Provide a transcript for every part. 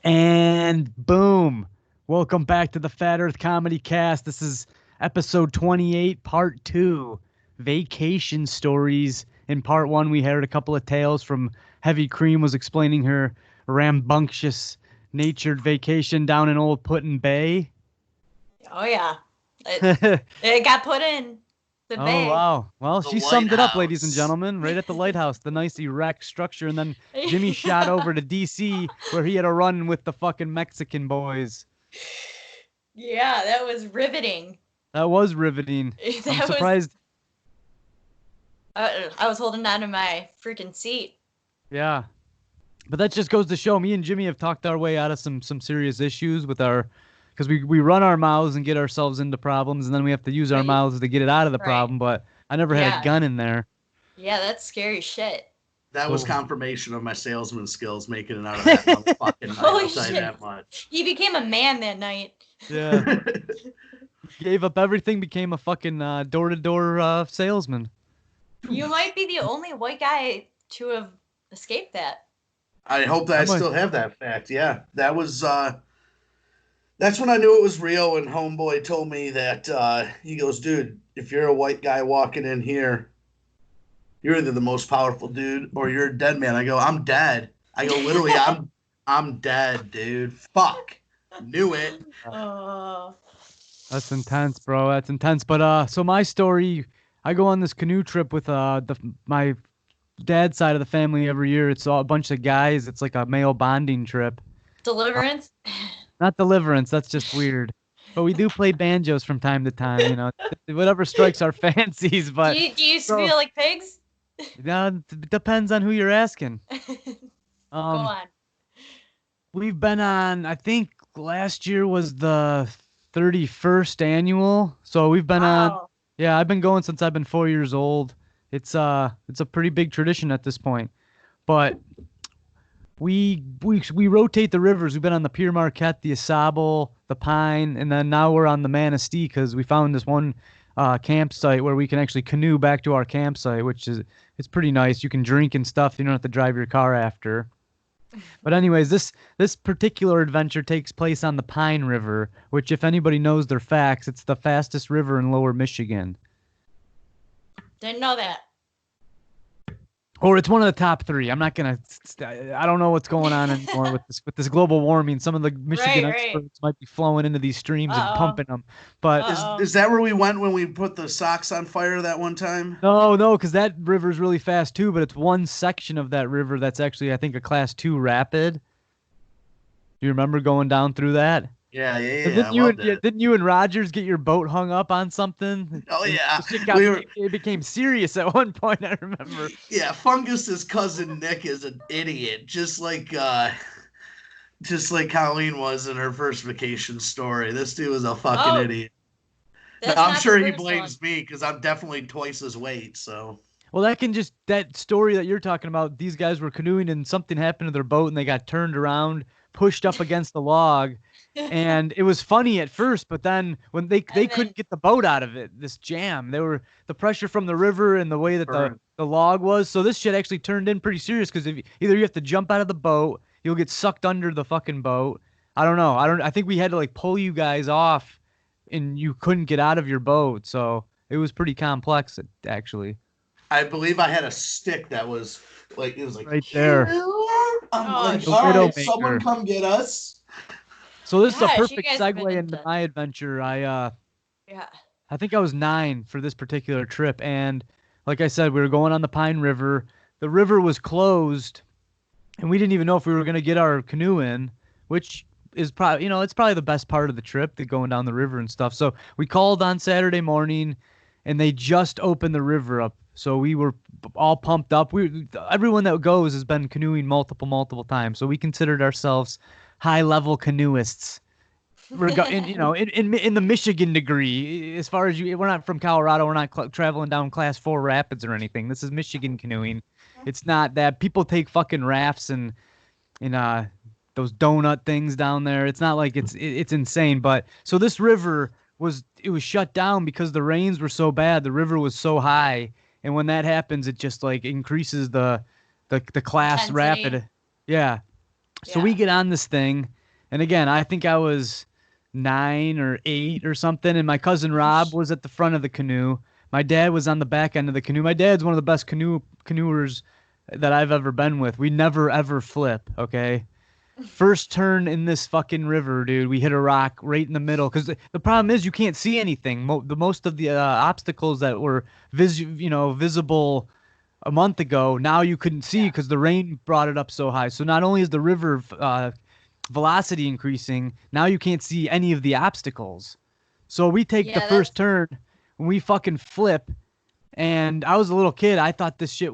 And boom. Welcome back to the Fat Earth Comedy Cast. This is episode 28, part 2, Vacation Stories. In part 1, we heard a couple of tales from Heavy Cream was explaining her rambunctious natured vacation down in Old Put-in Bay. Oh, yeah. Oh, It got put in the bay. wow. Well, The she summed it up, ladies and lighthouse. gentlemen, right at the lighthouse, the nice erect structure. And then Jimmy shot over to D.C. where he had a run with the fucking Mexican boys. Yeah, that was riveting. That was riveting. I'm surprised. I was holding on to my freaking seat. Yeah. But that just goes to show me and Jimmy have talked our way out of some serious issues with our, because we run our mouths and get ourselves into problems, and then we have to use our mouths to get it out of the problem. But I never had a gun in there. Yeah, that's scary shit. That was confirmation of my salesman skills, making it out of that motherfucking night. I'll tell you that much. He became a man that night. Yeah. Gave up everything, became a fucking door-to-door salesman. You might be the only white guy to have escaped that. I hope that I still have that fact. Yeah, that was. That's when I knew it was real. When Homeboy told me that he goes, "Dude, if you're a white guy walking in here, you're either the most powerful dude or you're a dead man." I go, "I'm dead." I go, literally, I'm dead, dude. Fuck, knew it. That's intense, bro. That's intense. But so my story, I go on this canoe trip with my dad's side of the family every year. It's all a bunch of guys. It's like a male bonding trip. Deliverance? Not Deliverance. That's just weird. But we do play banjos from time to time, you know, whatever strikes our fancies. But do you feel like pigs? It depends on who you're asking. Go on. We've been on, I think last year was the 31st annual. So we've been on, yeah, I've been going since I've been 4 years old. It's a pretty big tradition at this point. But we rotate the rivers. We've been on the Pere Marquette, the Asable, the Pine, and then now we're on the Manistee because we found this one campsite where we can actually canoe back to our campsite, which is it's pretty nice. You can drink and stuff. You don't have to drive your car after. But anyways, this particular adventure takes place on the Pine River, which if anybody knows their facts, it's the fastest river in Lower Michigan. Didn't know that. Or it's one of the top 3. I'm not gonna. I don't know what's going on anymore with this global warming. Some of the Michigan experts might be flowing into these streams and pumping them. But is that where we went when we put the socks on fire that one time? No, because that river is really fast too. But it's one section of that river that's actually, I think, a Class 2 rapid. Do you remember going down through that? Yeah. Didn't you and Rogers get your boat hung up on something? Oh, yeah. It became serious at one point, I remember. Yeah, Fungus's cousin Nick is an idiot, just like Colleen was in her first vacation story. This dude was a fucking idiot. I'm sure he blames me because I'm definitely twice his weight, so... Well, that story that you're talking about, these guys were canoeing and something happened to their boat and they got turned around, pushed up against the log. And it was funny at first, but then when they couldn't get the boat out of it, this jam, the pressure from the river and the way that the log was. So this shit actually turned in pretty serious because either you have to jump out of the boat, you'll get sucked under the fucking boat. I don't know. I think we had to like pull you guys off and you couldn't get out of your boat. So it was pretty complex actually. I believe I had a stick that was like, it was like right there. I'm like, all right, someone come get us. So this is a perfect segue into my adventure. I think I was 9 for this particular trip, and like I said, we were going on the Pine River. The river was closed, and we didn't even know if we were going to get our canoe in, which is probably, it's probably the best part of the trip, going down the river and stuff. So we called on Saturday morning, and they just opened the river up. So we were all pumped up. Everyone that goes has been canoeing multiple times, so we considered ourselves high-level canoeists. In the Michigan degree, as far as we're not from Colorado, we're not traveling down Class 4 rapids or anything. This is Michigan canoeing. It's not that people take fucking rafts and those donut things down there. It's not like it's insane. But so this river was shut down because the rains were so bad. The river was so high, and when that happens, it just like increases the class rapid. Yeah. So we get on this thing, And again, I think I was 9 or 8 or something, and my cousin Rob was at the front of the canoe. My dad was on the back end of the canoe. My dad's one of the best canoers that I've ever been with. We never ever flip, okay? First turn in this fucking river, dude, we hit a rock right in the middle. Because the problem is you can't see anything. Most of the obstacles that were visible a month ago, now you couldn't see because the rain brought it up so high. So not only is the river velocity increasing, now you can't see any of the obstacles. So we take the first turn, and we fucking flip. And I was a little kid. I thought this shit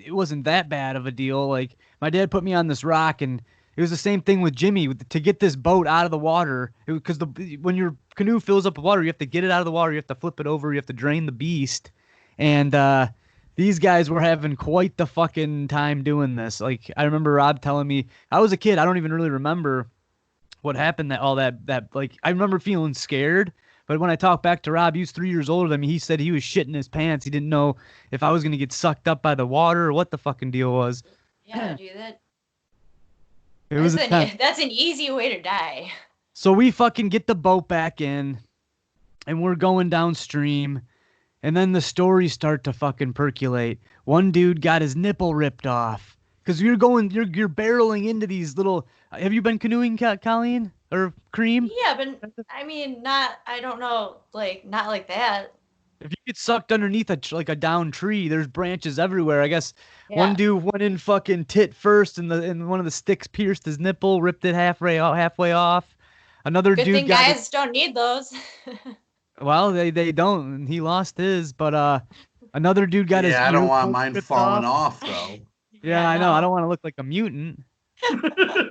it wasn't that bad of a deal. Like, my dad put me on this rock, and it was the same thing with Jimmy to get this boat out of the water. Because when your canoe fills up with water, you have to get it out of the water. You have to flip it over. You have to drain the beast. And these guys were having quite the fucking time doing this. Like, I remember Rob telling me, I was a kid. I don't even really remember what happened. Like, I remember feeling scared. But when I talk back to Rob, he was 3 years older than me. He said he was shitting his pants. He didn't know if I was going to get sucked up by the water or what the fucking deal was. Yeah, dude, that's an easy way to die. So we fucking get the boat back in, and we're going downstream, and then the stories start to fucking percolate. One dude got his nipple ripped off. Because you're barreling into these little... Have you been canoeing, Colleen? Or Cream? Yeah, but I mean, I don't know, like, not like that. If you get sucked underneath a downed tree, there's branches everywhere. I guess one dude went in fucking tit first, and one of the sticks pierced his nipple, ripped it halfway off. Another Good dude thing guys don't need those. Well, they don't, and he lost his. But another dude got his. Yeah, I don't want mine falling off though. Yeah, I know. I don't want to look like a mutant.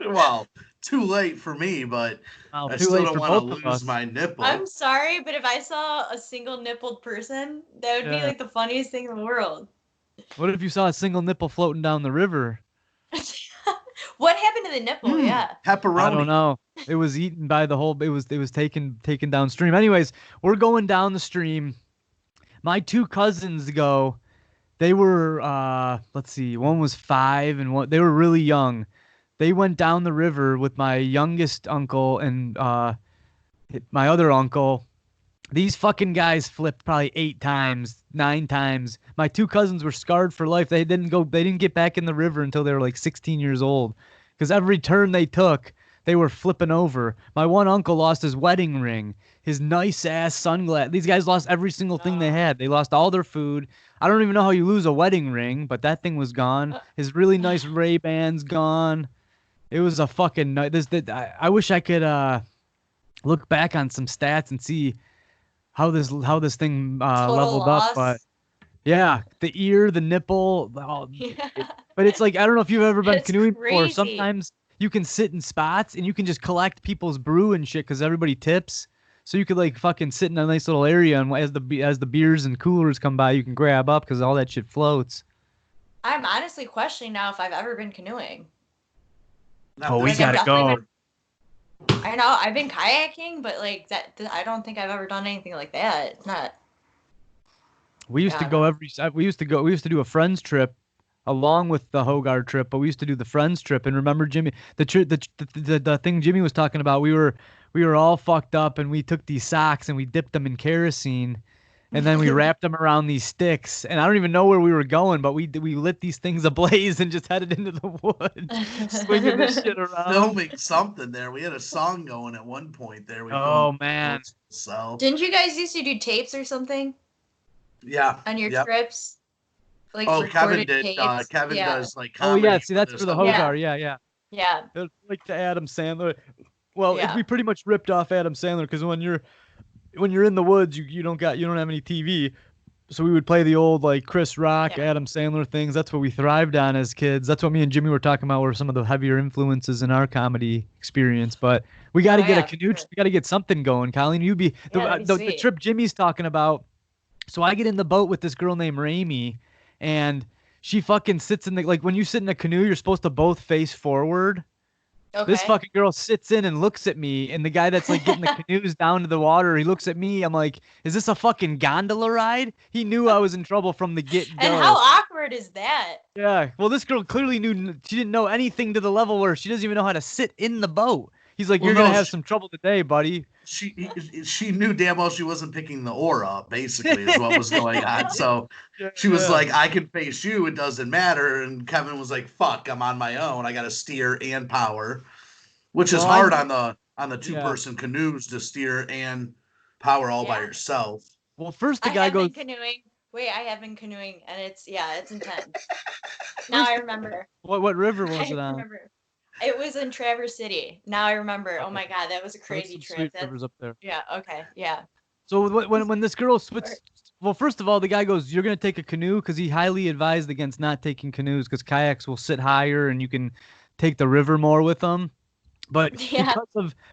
Well, too late for me, but I still don't want to lose my nipple. I'm sorry, but if I saw a single nippled person, that would be like the funniest thing in the world. What if you saw a single nipple floating down the river? What happened to the nipple? Yeah. Pepperoni. I don't know. It was eaten by the whole. It was taken downstream. Anyways, we're going down the stream. My two cousins go. They were let's see. One was 5 and they were really young. They went down the river with my youngest uncle and my other uncle. These fucking guys flipped probably 8 times, 9 times. My two cousins were scarred for life. They didn't get back in the river until they were like 16 years old. Because every turn they took, they were flipping over. My one uncle lost his wedding ring, his nice ass sunglasses. These guys lost every single thing they had. They lost all their food. I don't even know how you lose a wedding ring, but that thing was gone. His really nice Ray-Bans gone. It was a fucking night. I wish I could look back on some stats and see how this thing leveled up. But yeah, the ear, the nipple, but it's like, I don't know if you've ever been canoeing before. Sometimes you can sit in spots and you can just collect people's brew and shit because everybody tips. So you could like fucking sit in a nice little area, and as the beers and coolers come by, you can grab up because all that shit floats. I'm honestly questioning now if I've ever been canoeing. Oh, we gotta go. I know I've been kayaking, but like that, I don't think I've ever done anything like that. It's not. We used to go we used to do a friends trip along with the Hogarth trip, but we used to do the friends trip. And remember, Jimmy, the thing Jimmy was talking about, we were all fucked up, and we took these socks and we dipped them in kerosene, and then we wrapped them around these sticks. And I don't even know where we were going, but we lit these things ablaze and just headed into the woods, swinging this shit around. Filming something there. We had a song going at one point there. Oh man! So didn't you guys used to do tapes or something? Yeah. On your trips. Like Kevin did. Kevin does like. Oh yeah, see that's for the Hogarth. Yeah. Yeah. Like the Adam Sandler. Well, we pretty much ripped off Adam Sandler because when you're in the woods, you don't have any TV, so we would play the old like Chris Rock, Adam Sandler things. That's what we thrived on as kids. That's what me and Jimmy were talking about. Were some of the heavier influences in our comedy experience. But we got to get a canoe. We got to get something going. Colleen, you be the trip Jimmy's talking about. So I get in the boat with this girl named Ramy, and she fucking sits in the, like when you sit in a canoe, you're supposed to both face forward. Okay. This fucking girl sits in and looks at me, and the guy that's like getting the canoes down to the water, he looks at me. I'm like, is this a fucking gondola ride? He knew I was in trouble from the get-go. And how awkward is that? Yeah. Well, this girl clearly knew. She didn't know anything to the level where she doesn't even know how to sit in the boat. He's like, Well, you're gonna no, have some trouble today, buddy. She knew damn well she wasn't picking the oar up, basically, is what was going on. So she was Yeah. like, I can face you, it doesn't matter. And Kevin was like, fuck, I'm on my own. I gotta steer and power. Which is Well, hard on the Yeah. 2-person canoes to steer and power all by Yeah. yourself. Well, first the I guy have goes. been canoeing. Wait, I have been canoeing, and it's intense. Now I remember. What river was I it on? remember. It was in Traverse City. Now I remember. Oh my God, that was a There's crazy some trip. sweet That's, rivers up there. yeah. Okay. Yeah. So when this girl switched, well, first of all, the guy goes, "You're gonna take a canoe," because he highly advised against not taking canoes because kayaks will sit higher and you can take the river more with them. But Yeah.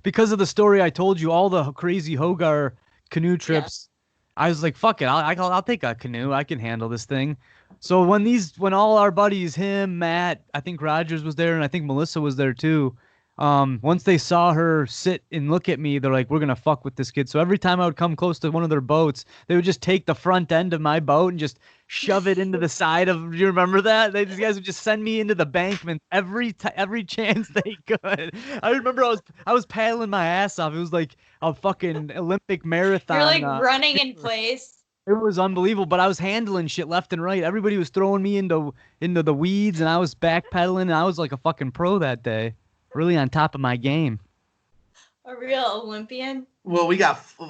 because of the story I told you, all the crazy Hogar canoe trips, I was like, "Fuck it, I'll take a canoe. I can handle this thing." So when all our buddies, him, Matt, I think Rogers was there, and I think Melissa was there too. Once they saw her sit and look at me, they're like, "We're gonna fuck with this kid." So every time I would come close to one of their boats, they would just take the front end of my boat and just shove it into the side of. Do you remember that? These guys would just send me into the bankment every chance they could. I remember I was paddling my ass off. It was like a fucking Olympic marathon. You're like running in place. It was unbelievable, but I was handling shit left and right. Everybody was throwing me into the weeds, and I was backpedaling, and I was like a fucking pro that day. Really on top of my game. A real Olympian. Well,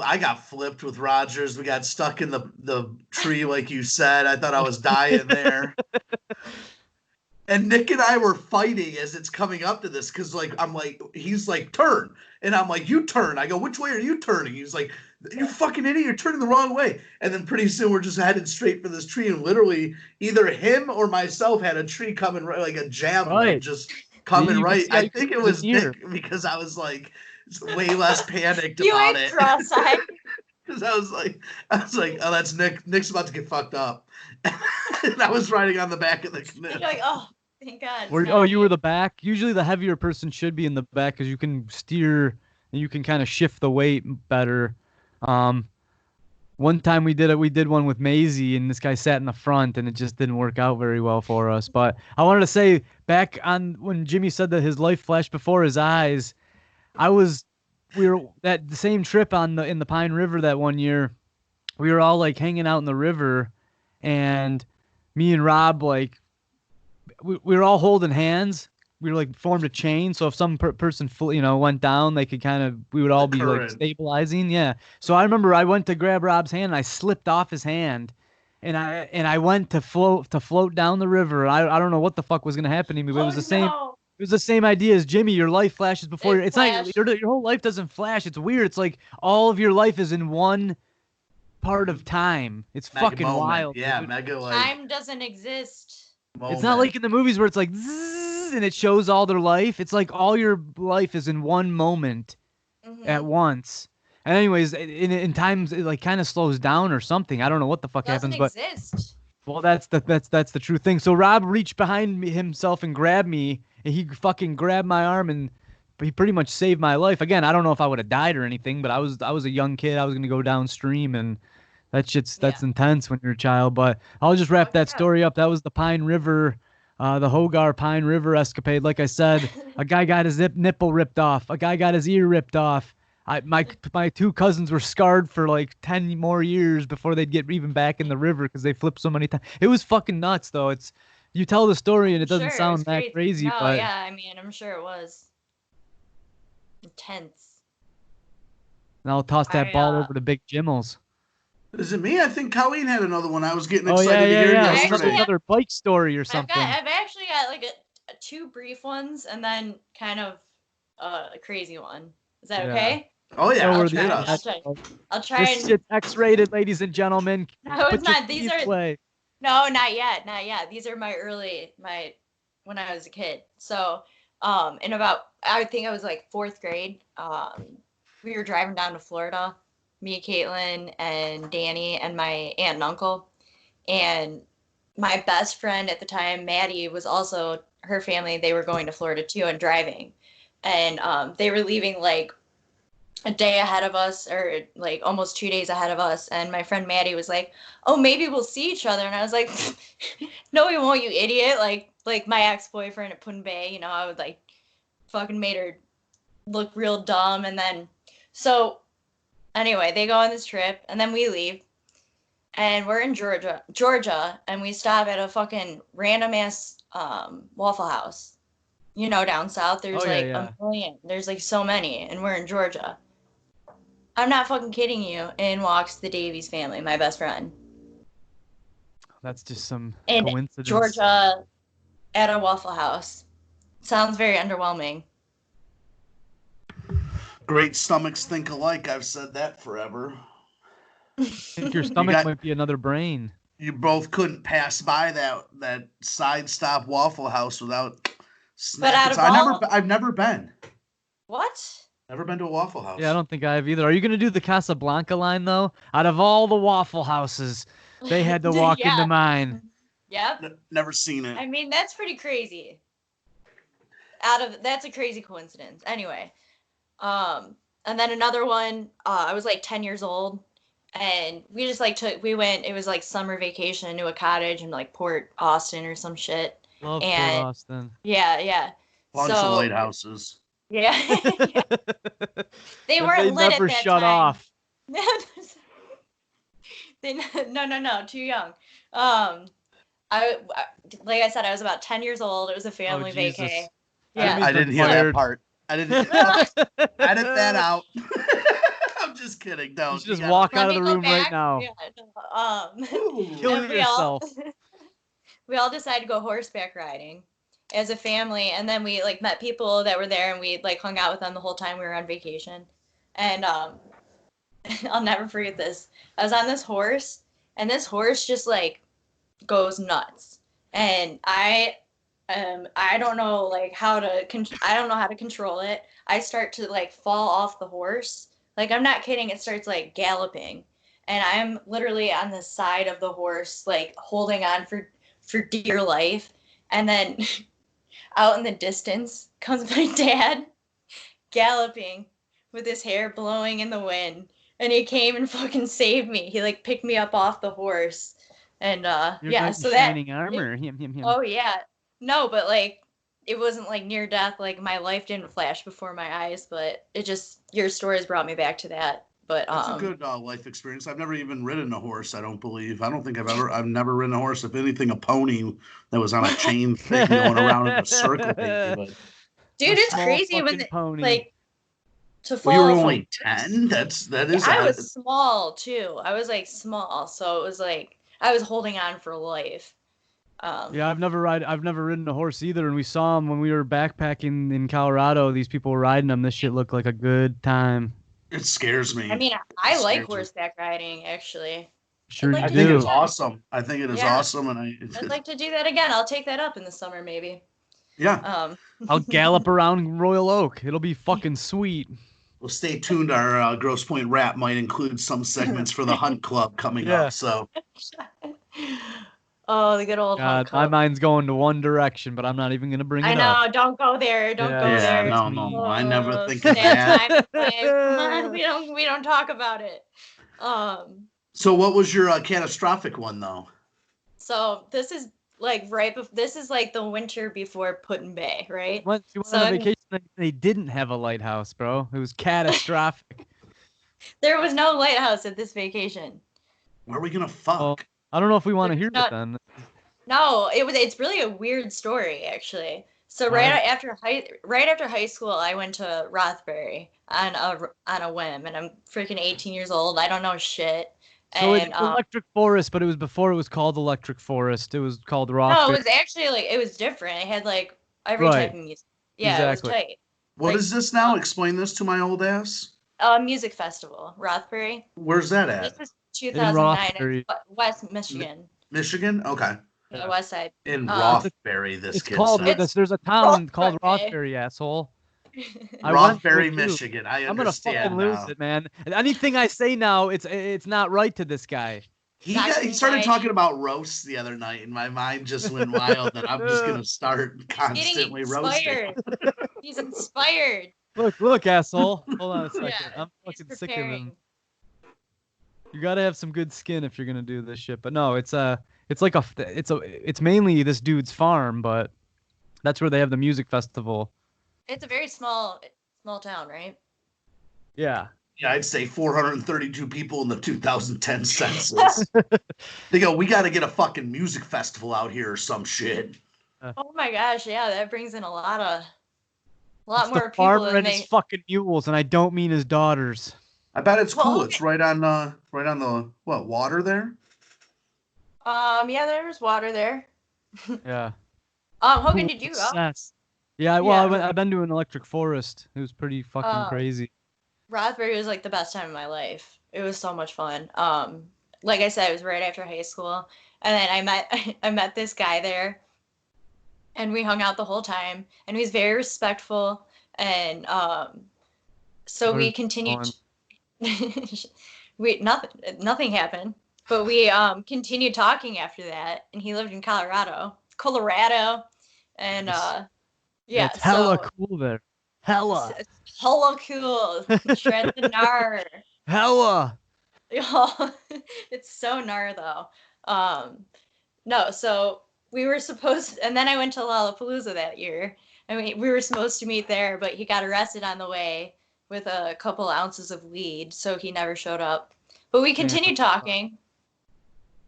I got flipped with Rogers. We got stuck in the tree, like you said. I thought I was dying there. And Nick and I were fighting as it's coming up to this because, like, I'm like, he's like, turn. And I'm like, you turn. I go, which way are you turning? He's like, you fucking idiot, you're turning the wrong way. And then pretty soon we're just headed straight for this tree. And literally either him or myself had a tree coming right, like a javelin, just coming right. I think it was Nick because I was like way less panicked about it. Cross-eyed. Because I was like, oh, that's Nick. Nick's about to get fucked up. And I was riding on the back of the canoe. You're like, oh, thank God. You were the back. Usually the heavier person should be in the back because you can steer and you can kind of shift the weight better. One time we did one with Maisie, and this guy sat in the front, and it just didn't work out very well for us. But I wanted to say, back on when Jimmy said that his life flashed before his eyes, we were at the same trip in the Pine River that one year. We were all like hanging out in the river, and me and Rob, like, we were all holding hands. We were like formed a chain, so if some person went down, they could we would all be like stabilizing. Yeah. So I remember I went to grab Rob's hand, and I slipped off his hand, and I went to float down the river. I don't know what the fuck was gonna happen to me, but it was the same. It was the same idea as Jimmy. Your life flashes before it's not your whole life doesn't flash. It's weird. It's like all of your life is in one part of time. It's mega fucking moment. Wild. Yeah, dude. mega like time doesn't exist. Moment. It's not like in the movies where it's like zzz, and it shows all their life. It's like all your life is in one moment at once. And anyways, in times it like kind of slows down or something. I don't know what the fuck happens, but well, that's the true thing. So Rob reached behind me himself and grabbed me, and he fucking grabbed my arm, and he pretty much saved my life. Again, I don't know if I would have died or anything, but I was a young kid. I was gonna go downstream, and that's intense when you're a child. But I'll just wrap that story up. That was the Pine River, the Hogar Pine River escapade. Like I said, a guy got his nipple ripped off. A guy got his ear ripped off. My two cousins were scarred for like 10 more years before they'd get even back in the river because they flipped so many times. It was fucking nuts, though. You tell the story and it doesn't sound that crazy, no, but yeah, I mean, I'm sure it was intense. And I'll toss that ball over to Big Jimmels. Is it me? I think Colleen had another one. I was getting excited to hear yesterday. Another bike story or something. I've actually got like two brief ones and then kind of a crazy one. Is that okay? Oh yeah, I'll try. This shit's X-rated, ladies and gentlemen. No, it's not. These are no, not yet. These are when I was a kid. So, in about I think I was like 4th grade. We were driving down to Florida, me, Caitlin, and Danny, and my aunt and uncle, and my best friend at the time, Maddie, was also her family. They were going to Florida too and driving, and they were leaving like a day ahead of us, or like almost 2 days ahead of us. And my friend Maddie was like, "Oh, maybe we'll see each other." And I was like, "No, we won't, you idiot!" Like my ex-boyfriend at Pun Bay, I would like fucking made her look real dumb. And then, so anyway, they go on this trip, and then we leave, and we're in Georgia, and we stop at a fucking random ass Waffle House. You know, down south, there's a million. There's like so many, and we're in Georgia. I'm not fucking kidding you. In walks the Davies family, my best friend. That's just some in coincidence. Georgia at a Waffle House. Sounds very underwhelming. Great stomachs think alike. I've said that forever. I think your stomach might be another brain. You both couldn't pass by that side stop Waffle House without snacking. I've never been. What? Never been to a Waffle House. Yeah, I don't think I have either. Are you going to do the Casablanca line, though? Out of all the Waffle Houses, they had to walk into mine. Yep. Never seen it. I mean, that's pretty crazy. That's a crazy coincidence. Anyway, and then another one, I was like 10 years old, and we just it was like summer vacation to a cottage in like Port Austin or some shit. Love Port Austin. Yeah. Bunch of lighthouses. Yeah. They weren't lit at that time. They never shut off. No, too young. I like I said, I was about 10 years old. It was a family vacay. Yeah. I didn't hear that part. I didn't edit that out. I'm just kidding. No, you should just walk out of the room right now. Yeah, Kill yourself. We all decided to go horseback riding as a family, and then we like met people that were there, and we like hung out with them the whole time we were on vacation. And I'll never forget this. I was on this horse, and this horse just like goes nuts, and I don't know like I don't know how to control it. I start to like fall off the horse. Like, I'm not kidding. It starts like galloping, and I'm literally on the side of the horse, like holding on for dear life. And then out in the distance comes my dad galloping with his hair blowing in the wind. And he came and fucking saved me. He like picked me up off the horse. And so that shining armor. Oh yeah. No, but like it wasn't like near death. Like my life didn't flash before my eyes, but it just your stories brought me back to that. But that's a good life experience. I've never even ridden a horse. I don't believe. I don't think I've never ridden a horse. If anything, a pony that was on a chain thing going around in a circle. But dude, it's crazy when like to fall. We were only 10. That is. I was small too. I was like small, so it was like I was holding on for life. Yeah, I've never ridden a horse either, and we saw them when we were backpacking in Colorado. These people were riding them. This shit looked like a good time. It scares me. I mean, I like horseback riding, actually. Sure, I think it's awesome. I think it is awesome, and I'd like to do that again. I'll take that up in the summer, maybe. Yeah. I'll gallop around Royal Oak. It'll be fucking sweet. Well, stay tuned. Our Gross Point Rap might include some segments for the Hunt Club coming up. So. Oh, the good old Hunt Club. My mind's going to one direction, but I'm not even going to bring it up. I know. Don't go there. Don't go there. No. I never think of that. Come on, we don't talk about it. So what was your catastrophic one, though? So this is like this is like the winter before Put-in-Bay, right? You went on a vacation and they didn't have a lighthouse, bro. It was catastrophic. There was no lighthouse at this vacation. Where are we going to fuck? Well, I don't know if we want to hear it then. No, it's really a weird story, actually. So right after high school, I went to Rothbury on a whim, and I'm freaking 18 years old. I don't know shit. So it's Electric Forest, but it was before it was called Electric Forest. It was called Rothbury. No, it was actually it was different. It had like every type of music. Yeah, exactly. It was tight. What is this now? Explain this to my old ass. Music festival, Rothbury. Where's that at? This is 2009 in West Michigan. Michigan? Okay. The west side. In Rothbury, this kid said. There's a town called Rothbury, asshole. Rothbury, Michigan. I understand. I'm gonna fucking lose it, man. Anything I say now, it's not right to this guy. He started talking about roasts the other night, and my mind just went wild. And I'm just gonna start constantly roasting. He's inspired. Look, asshole. Hold on a second. Yeah, I'm fucking sick of him. You gotta have some good skin if you're gonna do this shit. But no, it's mainly this dude's farm, but that's where they have the music festival. It's a very small small town, right? Yeah. Yeah, I'd say 432 people in the 2010 census. They go, we got to get a fucking music festival out here or some shit. Oh my gosh, yeah, that brings in a lot more people farmer than and his fucking mules, and I don't mean his daughters. I bet it's cool. It's right on the water there. Yeah, there's water there. Yeah. Hogan, did you go? Yeah, well, I've been to an electric forest. It was pretty fucking crazy. Rothbury was like the best time of my life. It was so much fun. Like I said, it was right after high school, and then I met this guy there, and we hung out the whole time, and he was very respectful, and so we continued. Nothing happened, but we continued talking after that, and he lived in Colorado, and yeah, it's hella cool there. Hella. It's hella cool. Shred the gnar. Hella. It's so gnar though. No, so we were supposed to, and then I went to Lollapalooza that year. I mean, we were supposed to meet there, but he got arrested on the way with a couple ounces of weed, so he never showed up. But we continued talking,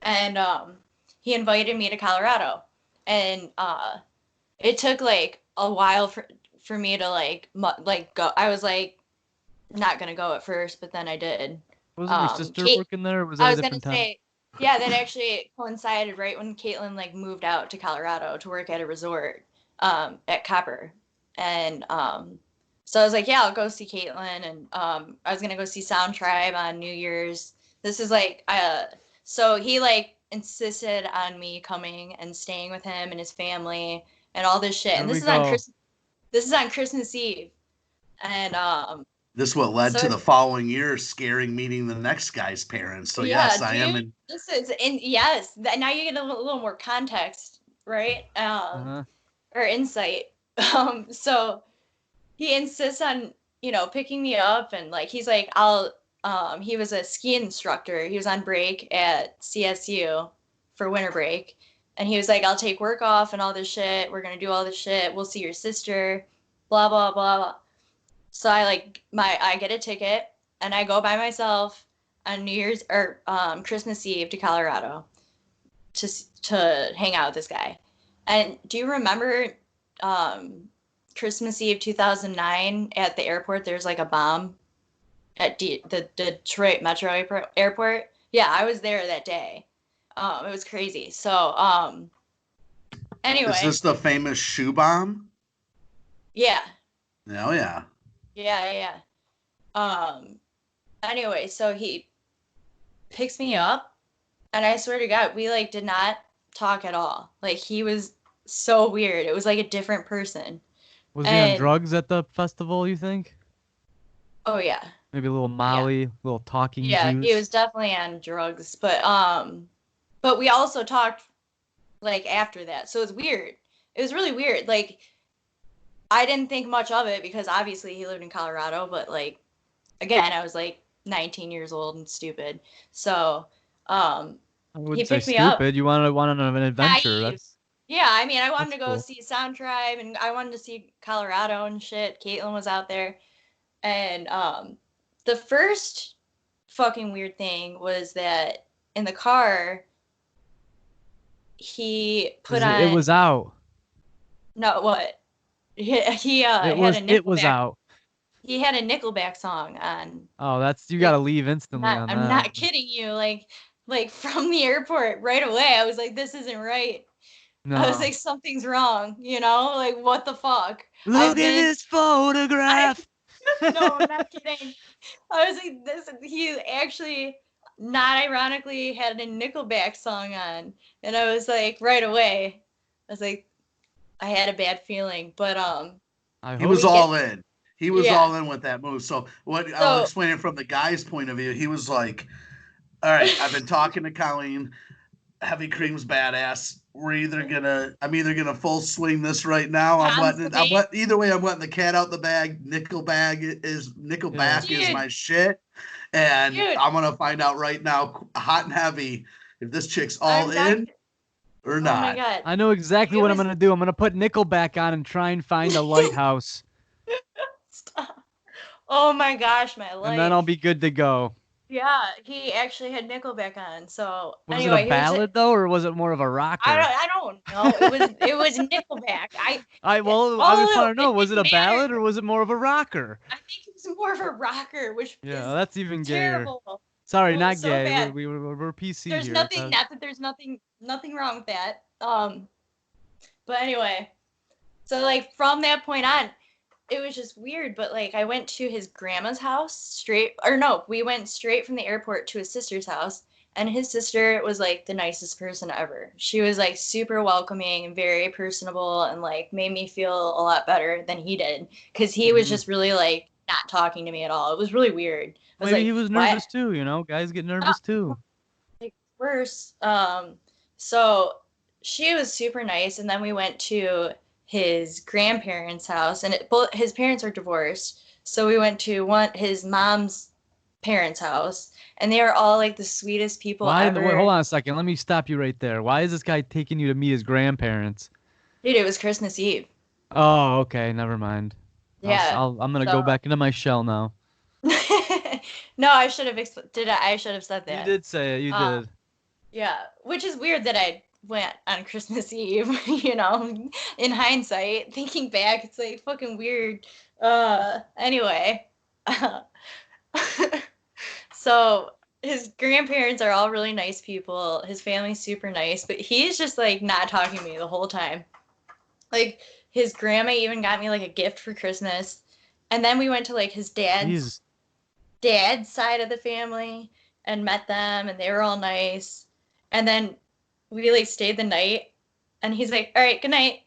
and he invited me to Colorado, and it took like a while for me to like go. I was like not gonna go at first, but then I did. Wasn't your sister working there, or was that a different time? Say, yeah, that actually coincided right when Caitlin like moved out to Colorado to work at a resort at Copper, and so I was like, yeah, I'll go see Caitlin, and I was gonna go see Sound Tribe on New Year's. This is like so he like insisted on me coming and staying with him and his family and all this shit. And this is on Christmas Eve. And this what led to the following year scaring meeting the next guy's parents. So yeah, yes, I am in this is yes, now you get a little more context, right? Or insight. So he insists on, picking me up, and like he's like, he was a ski instructor. He was on break at CSU for winter break. And he was like, I'll take work off and all this shit. We're going to do all this shit. We'll see your sister, blah, blah, blah, blah. So I get a ticket and I go by myself on New Year's or Christmas Eve to Colorado to hang out with this guy. And do you remember Christmas Eve 2009 at the airport? There's like a bomb at the Detroit Metro Airport. Yeah, I was there that day. It was crazy. So, anyway. Is this the famous shoe bomb? Yeah. Oh, yeah. Yeah. Anyway, so he picks me up, and I swear to God, we, like, did not talk at all. Like, he was so weird. It was like a different person. Was he on drugs at the festival, you think? Oh, yeah. Maybe a little Molly, a little talking juice. Yeah, he was definitely on drugs, but we also talked like after that. So it's weird. It was really weird. Like I didn't think much of it because obviously he lived in Colorado, but like again, I was like 19 years old and stupid. So I wouldn't say stupid. You wanted an adventure. Yeah, I mean I wanted to go see Sound Tribe, and I wanted to see Colorado and shit. Caitlin was out there. And the first fucking weird thing was that in the car he put on. It was out. No, what? He had a Nickelback. It was out. He had a Nickelback song on. Oh, you gotta leave instantly on that. I'm not kidding you. Like from the airport right away, I was like, this isn't right. No. I was like, something's wrong. Like what the fuck? Look at this photograph. No, I'm not kidding. I was like, he actually, not ironically, had a Nickelback song on. And I was like, right away, I was like, I had a bad feeling. But he was all in. He was all in with that move. So I'll explain it from the guy's point of view. He was like, all right, I've been talking to Colleen. Heavy Cream's badass. I'm either gonna full swing this right now. Either way, I'm letting the cat out the bag. Nickelback is my shit, and I'm gonna find out right now, hot and heavy, if this chick's all in or not. Oh my God. I know exactly what I'm gonna do. I'm gonna put Nickelback on and try and find a lighthouse. Stop. Oh my gosh, my life. And then I'll be good to go. Yeah, he actually had Nickelback on. So Was it a anyway, ballad though, or was it more of a rocker? I don't know. It was Nickelback. I just want to know, was it a ballad or was it more of a rocker? I think it was more of a rocker, which Yeah, is that's even gayer. terrible. Sorry, Oh, not so gay. bad. We're PC There's here. nothing, not that there's nothing wrong with that. But anyway, so like from that point on, it was just weird. But like I went to his grandma's house we went straight from the airport to his sister's house, and his sister was like the nicest person ever. She was like super welcoming and very personable, and like made me feel a lot better than he did, because he was just really like not talking to me at all. It was really weird. Maybe he was nervous too, guys get nervous too. Like worse. So she was super nice, and then we went to his grandparents' house, and both his parents are divorced. So we went to his mom's parents' house, and they are all like the sweetest people ever. Wait, hold on a second. Let me stop you right there. Why is this guy taking you to meet his grandparents? Dude, it was Christmas Eve. Oh, okay, never mind. Yeah. I'm gonna go back into my shell now. No, I should have I should have said that. You did say it. You did. Yeah, which is weird that I went on Christmas Eve, in hindsight, thinking back, it's like fucking weird. Anyway. So his grandparents are all really nice people. His family's super nice, but he's just like not talking to me the whole time. Like his grandma even got me like a gift for Christmas. And then we went to like his dad's side of the family and met them, and they were all nice. And then we like stayed the night, and he's like, all right, good night.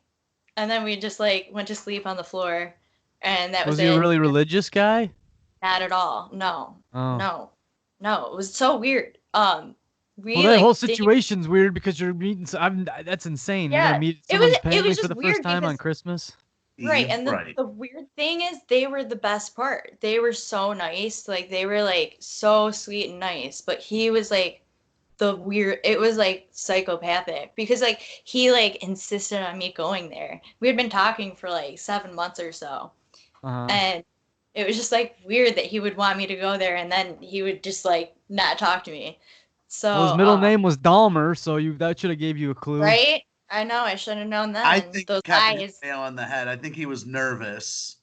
And then we just like went to sleep on the floor, and that was it. Was he a really religious guy? Not at all. No. Oh. No, it was so weird. Well, that whole situation's weird because you're meeting. That's insane. Yeah, you're gonna meet someone's family for the weird first time on Christmas. Right, and the weird thing is, they were the best part. They were so nice, like they were like so sweet and nice. But he was like it was like psychopathic, because like he like insisted on me going there. We had been talking for like 7 months or so, and it was just like weird that he would want me to go there, and then he would just like not talk to me. So his middle name was Dahmer, so that should have gave you a clue, right? I know, I should have known that. I think those eyes. Nail on the head. I think he was nervous.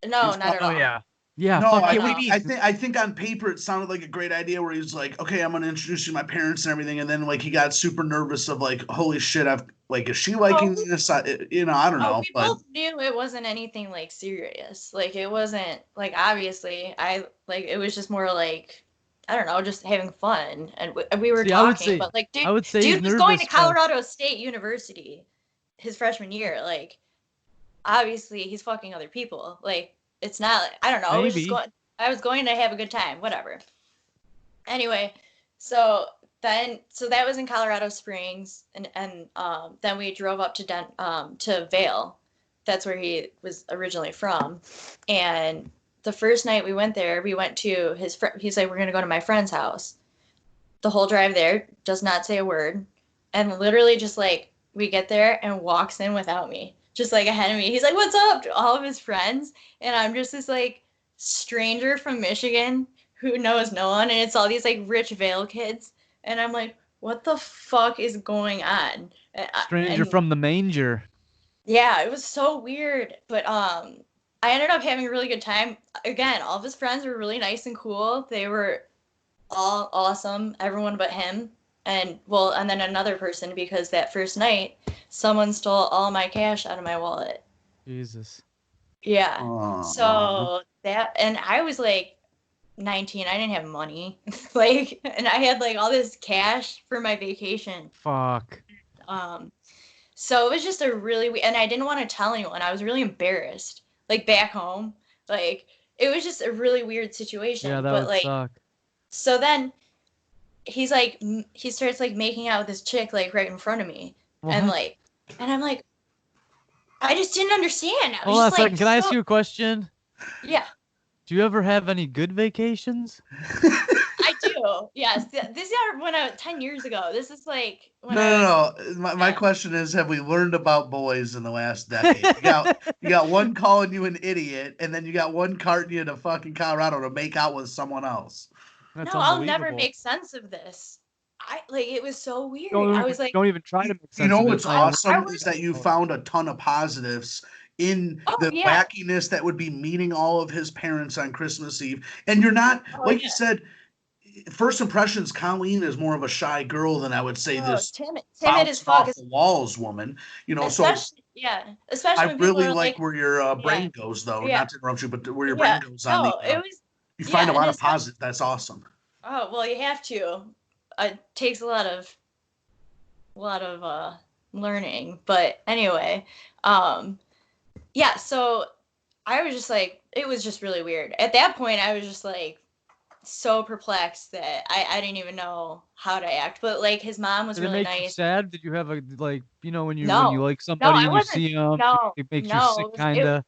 No, not at all. Yeah. Yeah. No, I think on paper it sounded like a great idea, where he was like, okay, I'm gonna introduce you to my parents and everything, and then like he got super nervous of like, holy shit, is she liking this? I don't know. We both knew it wasn't anything like serious. Like it wasn't like, obviously it was just more like, I don't know, just having fun, and we were talking. But like, dude was going to Colorado State University his freshman year. Like, obviously he's fucking other people. Like, it's not. I don't know. I was going to have a good time. Whatever. Anyway, so that was in Colorado Springs, and then we drove up to Vail. That's where he was originally from, and the first night we went there, we went to his friend. He's like, we're going to go to my friend's house. The whole drive there, does not say a word. And literally just like, we get there and walks in without me, just like ahead of me. He's like, what's up to all of his friends? And I'm just this like stranger from Michigan who knows no one. And it's all these like rich Vail kids. And I'm like, what the fuck is going on? Stranger from the manger. Yeah, it was so weird. But I ended up having a really good time. Again, all of his friends were really nice and cool. They were all awesome, everyone but him. And then another person, because that first night, someone stole all my cash out of my wallet. Jesus. Yeah. So and I was like 19. I didn't have money. And I had like all this cash for my vacation. Fuck. So it was just and I didn't want to tell anyone. I was really embarrassed. Like back home, like it was just a really weird situation. Yeah, that would suck. So then he starts like making out with this chick like right in front of me, and I'm like, I just didn't understand. Hold on a second. Can I ask you a question? Yeah. Do you ever have any good vacations? I do. too. Yes, this are when I 10 years ago. This is like when No. My question is, have we learned about boys in the last decade? You got one calling you an idiot, and then you got one carting you to fucking Colorado to make out with someone else. That's no, I'll never make sense of this. It was so weird. I was like, don't even try to make sense. You know of what's it. awesome is that you found a ton of positives in the wackiness that would be meeting all of his parents on Christmas Eve. And you're not, you said, first impressions, Colleen is more of a shy girl than I would say this timid as fuck. Off the walls woman, especially I really like where your brain goes, though. Not to interrupt you, but where your brain goes on you find a lot of positive. That's awesome. Oh well, you have to. It takes a lot of learning, but anyway, so I was just like, it was just really weird. At that point, I was just like so perplexed that I didn't even know how to act. But like his mom was really nice. Did it make you sad? Did you have when you like somebody and you see them, it makes you sick kind of?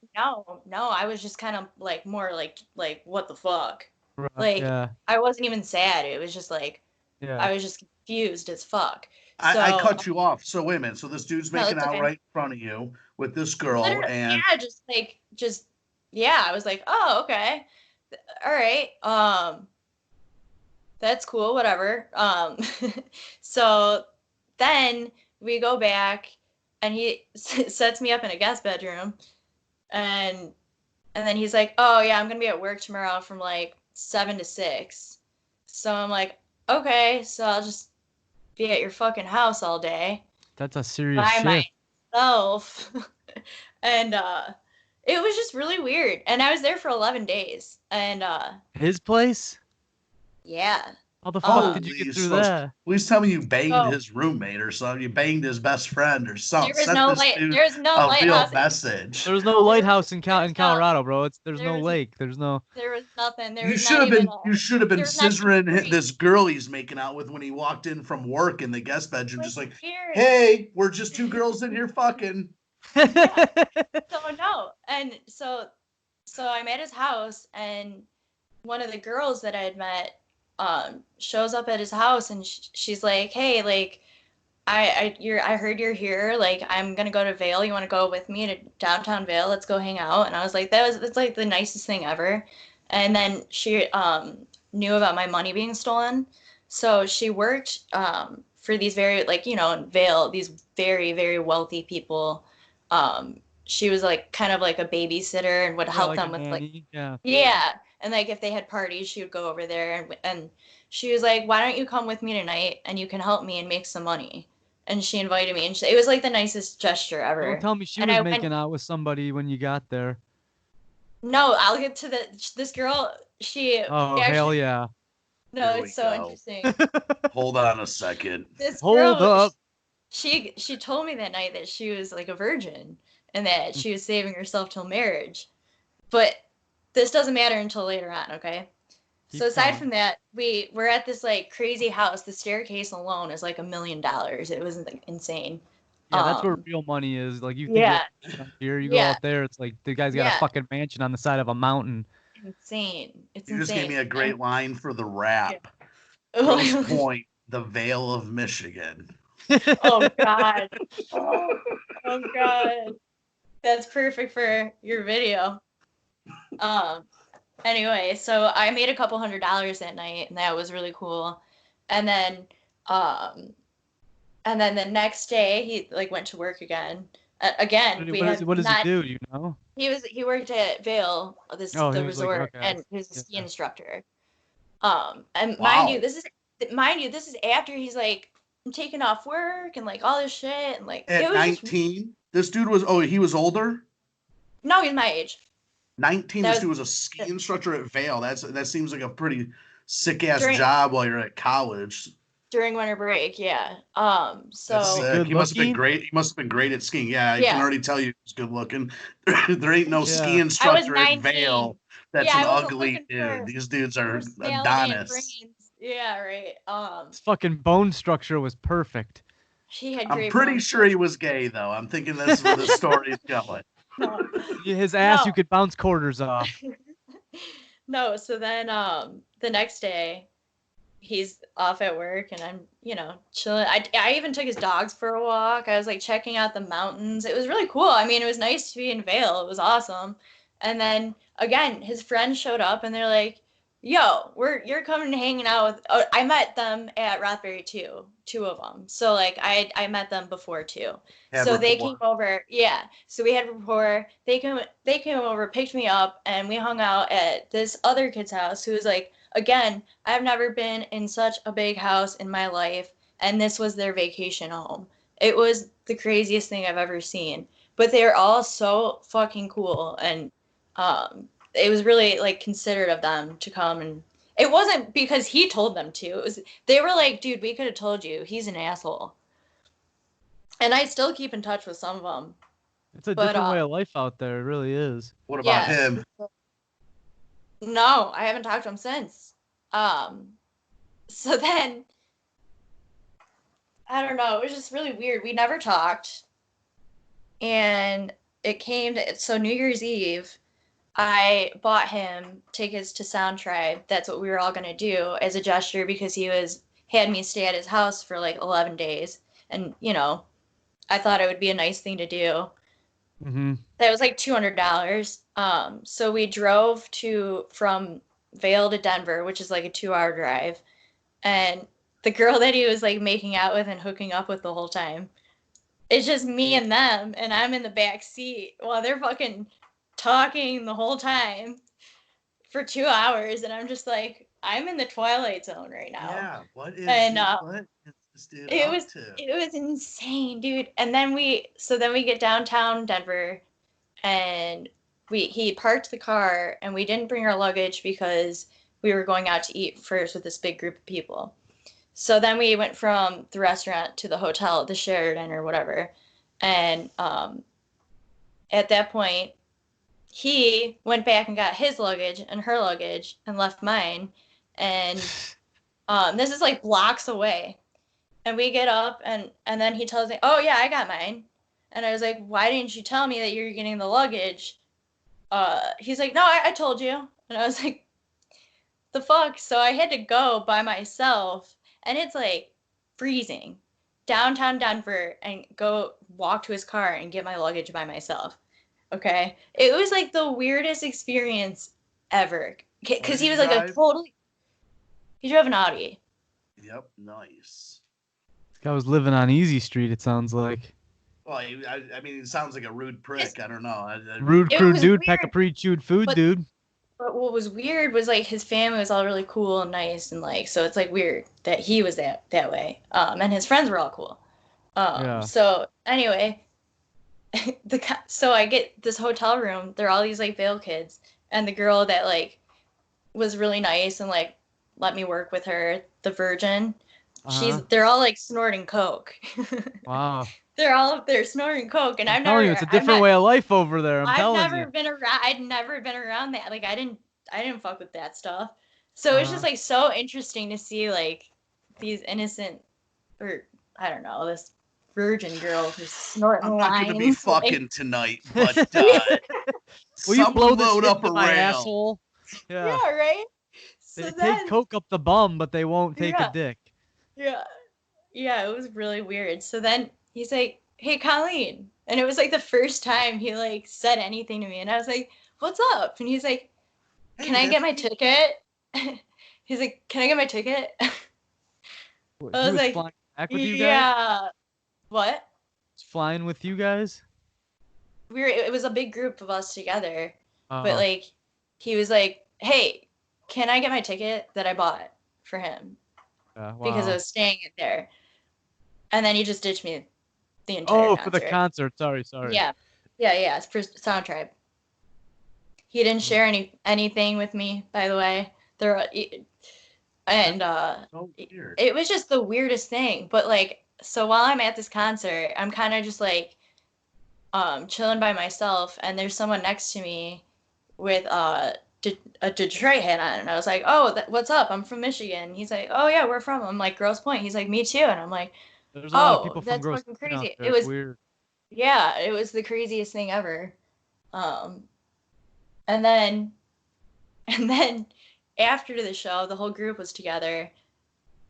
No, I was just kind of like more like what the fuck? Right, I wasn't even sad. It was just like I was just confused as fuck. I cut you off. So wait a minute. So this dude's making out right in front of you with this girl, and I was like, oh, okay, all right, that's cool, whatever. So then we go back, and he sets me up in a guest bedroom, and then he's like, oh yeah, I'm gonna be at work tomorrow from like 7 to 6. So I'm like, okay, so I'll just be at your fucking house all day. That's a serious shit. Myself. And it was just really weird. And I was there for 11 days. And his place? Yeah. How the fuck did you get through that? Please tell me you banged his roommate or something. You banged his best friend or something. There's no lighthouse. Message. There's no lighthouse in Colorado, bro. There's no lake. There was nothing. You should have been scissoring this girl he's making out with when he walked in from work in the guest bedroom, just like, hey, we're just two girls in here fucking. Yeah. So I'm at his house, and one of the girls that I had met shows up at his house, and she's like, hey, like I heard you're here, like I'm gonna go to Vail, you want to go with me to downtown Vail, let's go hang out. And I was like, that's like the nicest thing ever. And then she knew about my money being stolen, so she worked for these very, like, in Vail, these very, very wealthy people. She was like kind of like a babysitter and would help them with nanny. And like if they had parties, she would go over there, and she was like, why don't you come with me tonight and you can help me and make some money? And she invited me, and it was like the nicest gesture ever. Don't tell me she was making out with somebody when you got there. No, I'll get to this girl. Hell yeah. No, it's so interesting. Hold on a second. Hold up. She told me that night that she was like a virgin and that she was saving herself till marriage. But this doesn't matter until later on, okay? So aside from that, we're at this like crazy house. The staircase alone is like $1 million. It was like insane. Yeah, that's where real money is. Like you think here, you go out there, it's like the guy's got a fucking mansion on the side of a mountain. Insane. You just gave me a great line for the rap. Grosse Pointe, the Vale of Michigan. Oh God. Oh God. That's perfect for your video. Anyway, so I made a couple $100 that night, and that was really cool. And then the next day he like went to work again. What does he do? Do you know? He worked at Vail, the resort, and he was a ski instructor. And mind you, this is after he's like taking off work and like all this shit, and like at 19, this dude was he was older. No, he's my age. 19. This dude was a ski instructor at Vail. That seems like a pretty sick ass job while you're at college. During winter break, yeah. So he must have been great. He must have been great at skiing. Yeah, I can already tell you he's good looking. There ain't no ski instructor at Vail that's an ugly dude. These dudes are Adonis. Yeah, right. His fucking bone structure was perfect. I'm pretty sure he was gay though. I'm thinking that's where the story's going. His ass, you could bounce quarters off. No, so then the next day, he's off at work and I'm, chilling. I even took his dogs for a walk. I was like checking out the mountains. It was really cool. I mean, it was nice to be in Vail. It was awesome. And then again, his friends showed up and they're like, "Yo, you're coming and hanging out with." Oh, I met them at Rothbury too, two of them. So like I met them before too. So they came over. Yeah. So we had rapport. They came over, picked me up, and we hung out at this other kid's house who was like, again, I've never been in such a big house in my life, and this was their vacation home. It was the craziest thing I've ever seen. But they're all so fucking cool, and it was really like considerate of them to come, and it wasn't because he told them to. It was they were like, "Dude, we could have told you. He's an asshole." And I still keep in touch with some of them. It's a different way of life out there. It really is. What about him? No, I haven't talked to him since. So then, I don't know. It was just really weird. We never talked. And it came to, so New Year's Eve, I bought him tickets to Sound Tribe. That's what we were all going to do as a gesture because he had me stay at his house for like 11 days. And, I thought it would be a nice thing to do. Mm-hmm. That was like $200. So we drove from Vail to Denver, which is like a 2-hour drive. And the girl that he was like making out with and hooking up with the whole time, it's just me and them, and I'm in the back seat while they're fucking talking the whole time for 2 hours, and I'm just like, I'm in the Twilight Zone right now. Yeah, what is this dude it up was to? It was insane, dude. And then we get downtown Denver, and he parked the car, and we didn't bring our luggage because we were going out to eat first with this big group of people. So then we went from the restaurant to the hotel, the Sheraton or whatever. And at that point, he went back and got his luggage and her luggage and left mine. And this is like blocks away. And we get up and then he tells me, "Oh, yeah, I got mine." And I was like, "Why didn't you tell me that you're getting the luggage?" He's like, "No, I told you." And I was like, "The fuck?" So I had to go by myself. And it's like freezing downtown Denver and go walk to his car and get my luggage by myself. Okay. It was like the weirdest experience ever. Because he was like he drove an Audi. Yep. Nice. This guy was living on Easy Street, it sounds like. Well, I mean, it sounds like a rude prick. I don't know. Rude, crude dude, pack of pre-chewed food, dude. But what was weird was like his family was all really cool and nice and like so it's like weird that he was that way. And his friends were all cool. Yeah. So anyway, so I get this hotel room. There are all these like Vail kids, and the girl that like was really nice and like let me work with her, the virgin. They're all like snorting coke. Wow. They're all up there snorting coke, and it's a different way of life over there. I'd never been around that. Like I didn't fuck with that stuff. So it's just like so interesting to see like these innocent, or I don't know, this virgin girl who's snorting lines. I'm not gonna be fucking tonight, but will you blow this load up into my asshole? Yeah, right. They take coke up the bum, but they won't take a dick. Yeah, it was really weird. So then he's like, "Hey, Colleen," and it was like the first time he like said anything to me, and I was like, "What's up?" And he's like, "Can I get my ticket?" He's like, "Can I get my ticket?" I was like, flying back with you guys? Yeah. What? Flying with you guys? It was a big group of us together, but like he was like, "Hey, can I get my ticket that I bought for him?" Because I was staying there. And then he just ditched me the entire concert. For the concert. Sorry. Yeah. It's for Sound Tribe. He didn't share anything with me, by the way. It was just the weirdest thing. But like, so while I'm at this concert, I'm kind of just like chilling by myself, and there's someone next to me with a Detroit hat on, and I was like, "Oh, what's up? I'm from Michigan." He's like, "Oh yeah, where from?" I'm like, "Grosse Pointe." He's like, "Me too," and I'm like, "There's a lot of people from Grosse Pointe. That's fucking crazy." It was weird. Yeah, it was the craziest thing ever. And then after the show, the whole group was together,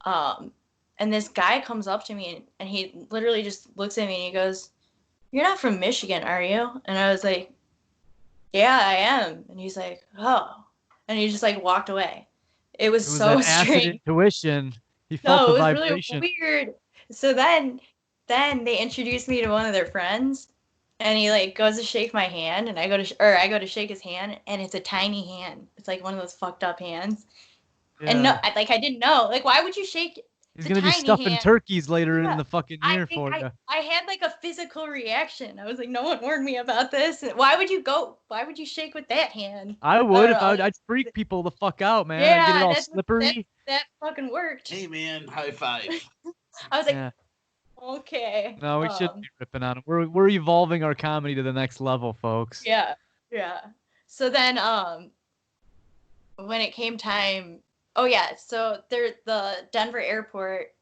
And this guy comes up to me and he literally just looks at me and he goes, "You're not from Michigan, are you?" And I was like, "Yeah, I am." And he's like, "Oh," and he just like walked away. It was It was so that acid strange. intuition. He felt No, the it was really vibration. weird. So then they introduced me to one of their friends, and he like goes to shake my hand, and I go to shake his hand, and it's a tiny hand. It's like one of those fucked up hands. And no, Yeah. I didn't know. Like, why would you shake? He's It's a gonna be tiny stuffing hand. turkeys later in Yeah. the fucking I year think for you. I had like a physical reaction. I was like, no one warned me about this. Why would you go? Why would you shake with that hand? I I would don't if know. I'd freak people the fuck out, man. I'd get it Yeah, all slippery. that fucking worked. Hey man, high five. I was like, Yeah. okay. No, we shouldn't be ripping on him. We're evolving our comedy to the next level, folks. Yeah, yeah. So then, when it came time, oh yeah, so the Denver airport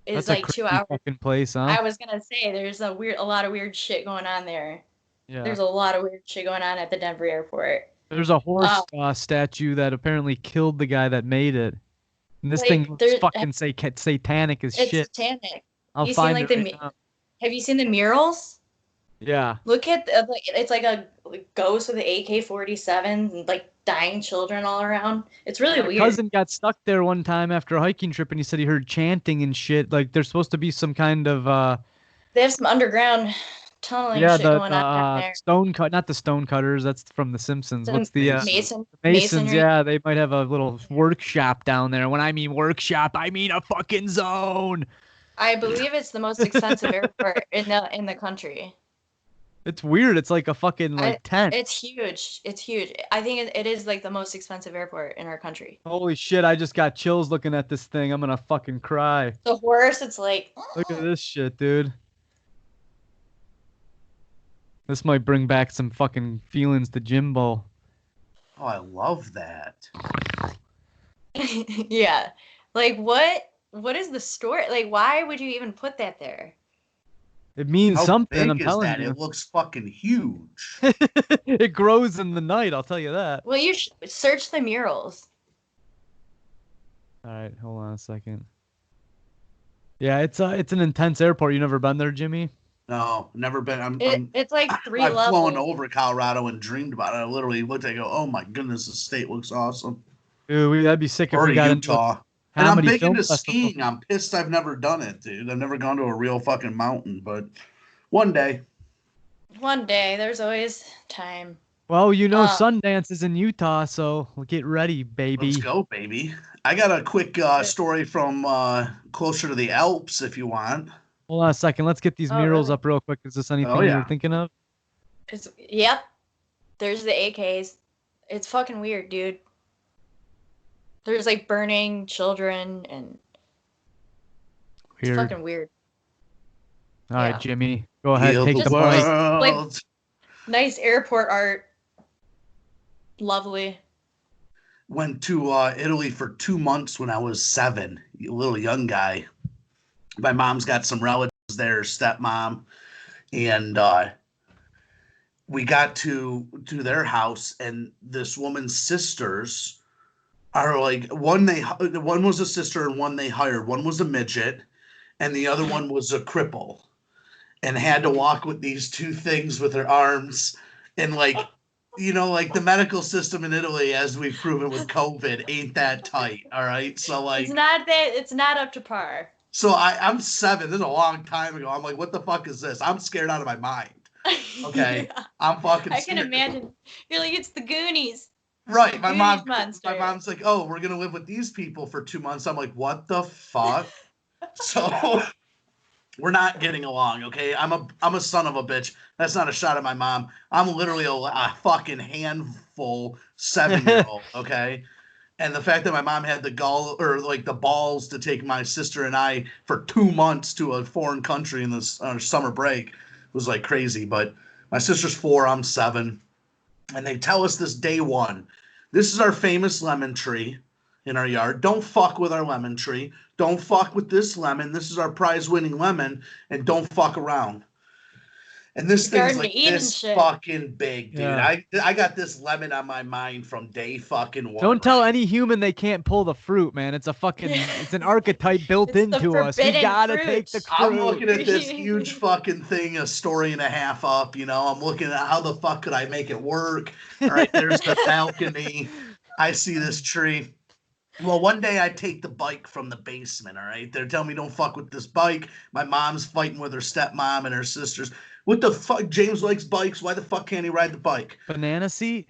is That's a like crazy 2 hours. fucking place, huh? I was gonna say there's a lot of weird shit going on there. Yeah. There's a lot of weird shit going on at the Denver airport. There's a horse statue that apparently killed the guy that made it. And this Like, thing looks fucking satanic as It's shit. satanic. I'll You seen find like it right now. have you seen the murals? Yeah. Look at it's like a ghost with an AK-47 and like dying children all around. It's really My weird. cousin got stuck there one time after a hiking trip, and he said he heard chanting and shit. Like there's supposed to be some kind of They have some underground tunneling yeah, shit the going on down there. not the stone cutters. That's from The Simpsons. What's the Masons? Masonry. Yeah, they might have a little workshop down there. When I mean workshop, I mean a fucking zone. I believe it's the most expensive airport in the country. It's weird. It's like a fucking tent. It's huge. It's huge. I think it is like the most expensive airport in our country. Holy shit! I just got chills looking at this thing. I'm gonna fucking cry. The horse. It's like. Look at this shit, dude. This might bring back some fucking feelings to Jimbo. Oh, I love that. Yeah. Like what is the story? Like why would you even put that there? It means How something, big I'm is telling that? you. It looks fucking huge. It grows in the night, I'll tell you that. Well, you search the murals. All right, hold on a second. Yeah, it's an intense airport. You never been there, Jimmy? No, never been. It's like 3 I've levels. flown over Colorado and dreamed about it. I literally looked at it and go, oh my goodness, the state looks awesome. Dude, that'd be sick if we got Utah. And I'm big into skiing. I'm pissed I've never done it, dude. I've never gone to a real fucking mountain, but one day. One day, there's always time. Well, you know Sundance is in Utah, so we'll get ready, baby. Let's go, baby. I got a quick story from closer to the Alps, if you want. Hold on a second. Let's get these murals up real quick. Is this anything you're thinking of? Yep. There's the AKs. It's fucking weird, dude. There's like burning children and it's fucking weird. All right, Jimmy, go ahead. Take the mic. Like, nice airport art. Lovely. Went to Italy for 2 months when I was 7, a little young guy. My mom's got some relatives there, stepmom, and we got to their house, and this woman's sisters are like one was a sister and one they hired. One was a midget, and the other one was a cripple, and had to walk with these two things with her arms, and like. You know, like the medical system in Italy, as we've proven with COVID, ain't that tight. All right. So like it's not up to par. So I'm 7. This is a long time ago. I'm like, what the fuck is this? I'm scared out of my mind. Okay. Yeah. I'm fucking scared. I can imagine. You're like, it's the Goonies. Right. My mom's like, oh, we're gonna live with these people for 2 months. I'm like, what the fuck? So we're not getting along, okay? I'm a son of a bitch. That's not a shot at my mom. I'm literally a fucking handful 7-year-old, okay? And the fact that my mom had the balls to take my sister and I for 2 months to a foreign country in this summer break was like crazy. But my sister's 4, I'm 7, and they tell us this day one. This is our famous lemon tree in our yard. Don't fuck with our lemon tree. Don't fuck with this lemon. This is our prize-winning lemon, and don't fuck around. And this thing's Garden like of Eden this shit. fucking big, dude. Yeah. I got this lemon on my mind from day fucking one. Don't tell any human they can't pull the fruit, man. It's a fucking, it's an archetype built It's the into us. We forbidden gotta fruit. take the I'm fruit. looking at this huge fucking thing, a story and a half up, you know. I'm looking at how the fuck could I make it work? All right, there's the balcony. I see this tree. Well, one day I take the bike from the basement, all right? They're telling me don't fuck with this bike. My mom's fighting with her stepmom and her sisters. What the fuck? James likes bikes. Why the fuck can't he ride the bike? Banana seat?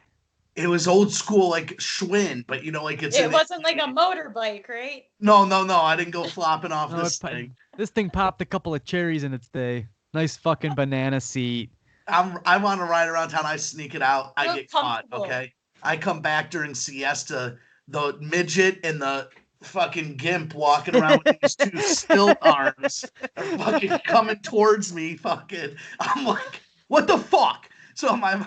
It was old school, like Schwinn, but you know, like It wasn't like a motorbike, right? No. I didn't go flopping off No, this thing. This thing popped a couple of cherries in its day. Nice fucking banana seat. I want to ride around town. I sneak it out. I get caught. Comfortable. Okay. I come back during siesta. The midget and the fucking gimp walking around with these two stilt arms are fucking coming towards me. Fucking, I'm like, what the fuck? So my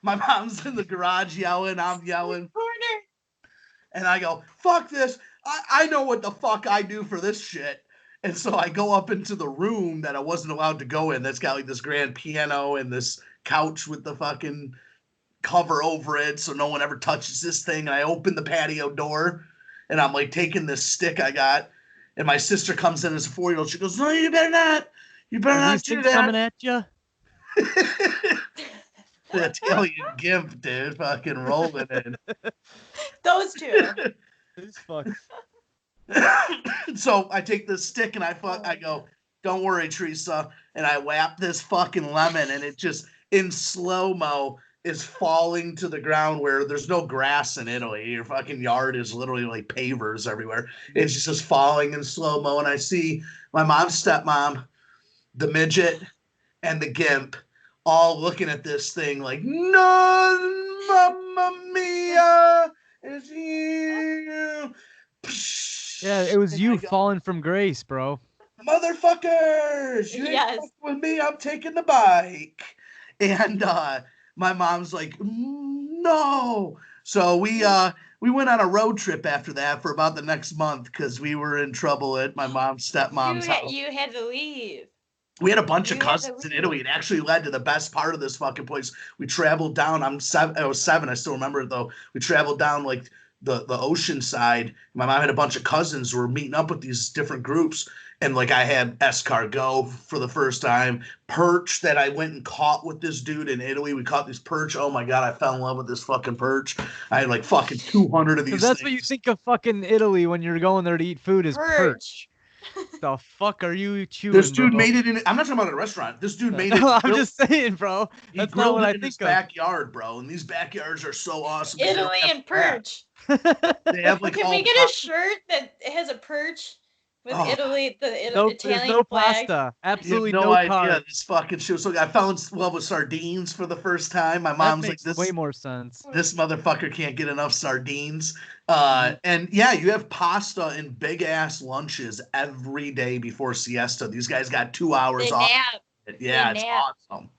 mom's in the garage yelling. I'm yelling. Corner. And I go, fuck this. I know what the fuck I do for this shit. And so I go up into the room that I wasn't allowed to go in. That's got like this grand piano and this couch with the fucking cover over it so no one ever touches this thing. And I open the patio door and I'm like taking this stick I got. And my sister comes in as a 4-year-old. She goes, no, you better not. You better not do that. Coming at you? The Italian gimp, dude, fucking rolling in. Those two. This fuck. So I take this stick and I go, don't worry, Teresa. And I whap this fucking lemon and it just in slow-mo is falling to the ground where there's no grass in Italy. Your fucking yard is literally like pavers everywhere. It's just falling in slow-mo. And I see my mom's stepmom, the midget, and the gimp all looking at this thing like, no, mamma mia, it's you. Yeah, it was you falling from grace, bro. Motherfuckers, you Yes. ain't fucking with me. I'm taking the bike. And my mom's like, no. So we went on a road trip after that for about the next month because we were in trouble at my mom's stepmom's house. You had to leave. We had a bunch of cousins in Italy. It actually led to the best part of this fucking place. We traveled down. I was 7. I still remember it though. We traveled down like the ocean side. My mom had a bunch of cousins who were meeting up with these different groups. And like I had escargot for the first time, perch that I went and caught with this dude in Italy. We caught this perch. Oh my God, I fell in love with this fucking perch. I had like fucking 200 of these. That's what you think of fucking Italy when you're going there to eat food is perch. The fuck are you chewing? This dude bro? made it in. I'm not talking about a restaurant. This dude made it. No, I'm just saying, bro. That's not what I in his think of. backyard, bro. And these backyards are so awesome. Italy and perch. They have like. Can we get a shirt that has a perch with Italy, the Italian there's no flag? pasta. Absolutely no idea. carbs. This fucking shit. So I fell in love with sardines for the first time. My That mom's like, makes "This way more sense." This motherfucker can't get enough sardines." And yeah, you have pasta and big ass lunches every day before siesta. These guys got 2 hours They off. nap. Yeah, They it's nap. awesome.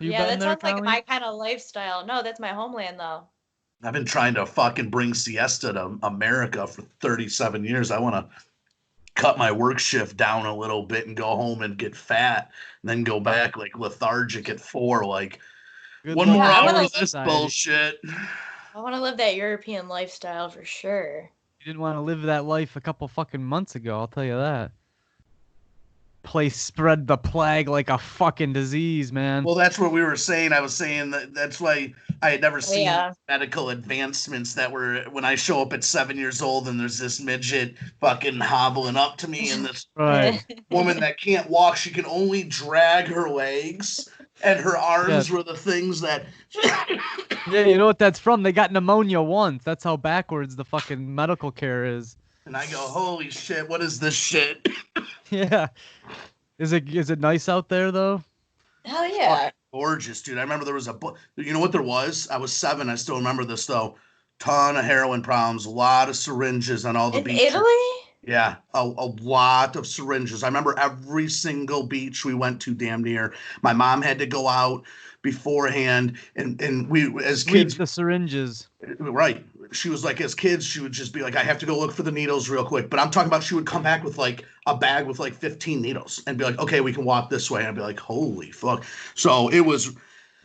Yeah, that sounds like my kind of lifestyle. No, that's my homeland though. I've been trying to fucking bring siesta to America for 37 years. I want to cut my work shift down a little bit and go home and get fat and then go back like lethargic at 4. Like, one more hour of this bullshit. I want to live that European lifestyle for sure. You didn't want to live that life a couple fucking months ago, I'll tell you that. Place spread the plague like a fucking disease, man. Well, that's what we were saying. I was saying that's why I had never seen medical advancements that were when I show up at 7 years old and there's this midget fucking hobbling up to me and this woman that can't walk. She can only drag her legs and her arms were the things that. Yeah, you know what that's from? They got pneumonia once. That's how backwards the fucking medical care is. And I go, holy shit, what is this shit? Yeah. Is it nice out there though? Hell yeah. Gorgeous, dude. I remember there was you know what there was? I was 7. I still remember this though. Ton of heroin problems, a lot of syringes on all the beaches. In Italy? Yeah, a lot of syringes. I remember every single beach we went to damn near. My mom had to go out beforehand and we as kids the syringes. Right. she was like, as kids, she would just be like, I have to go look for the needles real quick. But I'm talking about she would come back with like a bag with like 15 needles and be like, okay, we can walk this way. And I'd be like, holy fuck. So it was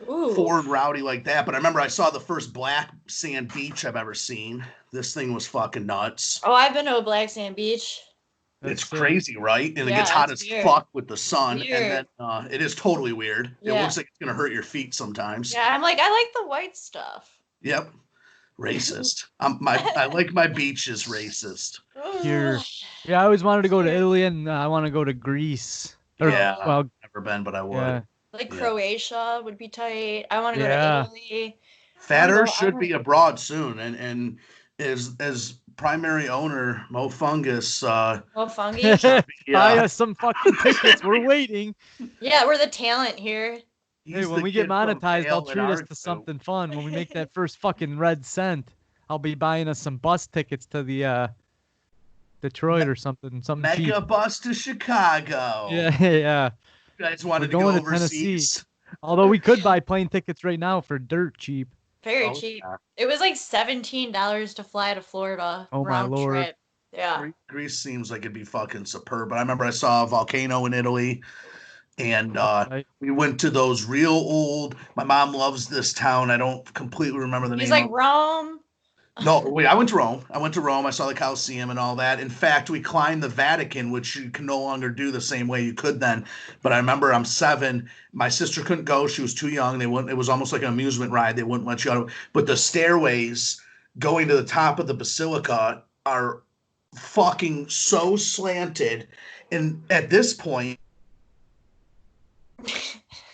Ford rowdy like that. But I remember I saw the first black sand beach I've ever seen. This thing was fucking nuts. Oh, I've been to a black sand beach. It's crazy, right? And it gets hot as fuck with the sun. Weird. And then it is totally weird. Yeah. It looks like it's going to hurt your feet sometimes. Yeah, I'm like, I like the white stuff. Yep. Racist. I like my beaches racist. Yeah, I always wanted to go to Italy, and I want to go to Greece. Well, I've never been, but I would. Yeah. Like Croatia would be tight. I want to go to Italy. Fat Earth should be abroad soon, and as primary owner Mo Fungus. Buy us some fucking tickets. We're waiting. Yeah, we're the talent here. Hey, when we get monetized, they'll treat us to something fun. When we make that first fucking red cent, I'll be buying us some bus tickets to the Detroit or something Mega cheap. Bus to Chicago. Yeah. You guys wanted to go overseas. Tennessee. Although we could buy plane tickets right now for dirt cheap. Very cheap. Yeah. It was like $17 to fly to Florida. Oh my lord. Trip. Yeah. Greece seems like it'd be fucking superb. But I remember I saw a volcano in Italy. And we went to those real old. My mom loves this town. I don't completely remember the name. He's like Rome. No, wait. I went to Rome. I saw the Colosseum and all that. In fact, we climbed the Vatican, which you can no longer do the same way you could then. But I remember I'm 7. My sister couldn't go. She was too young. They wouldn't. It was almost like an amusement ride. They wouldn't let you out. But the stairways going to the top of the basilica are fucking so slanted. And at this point.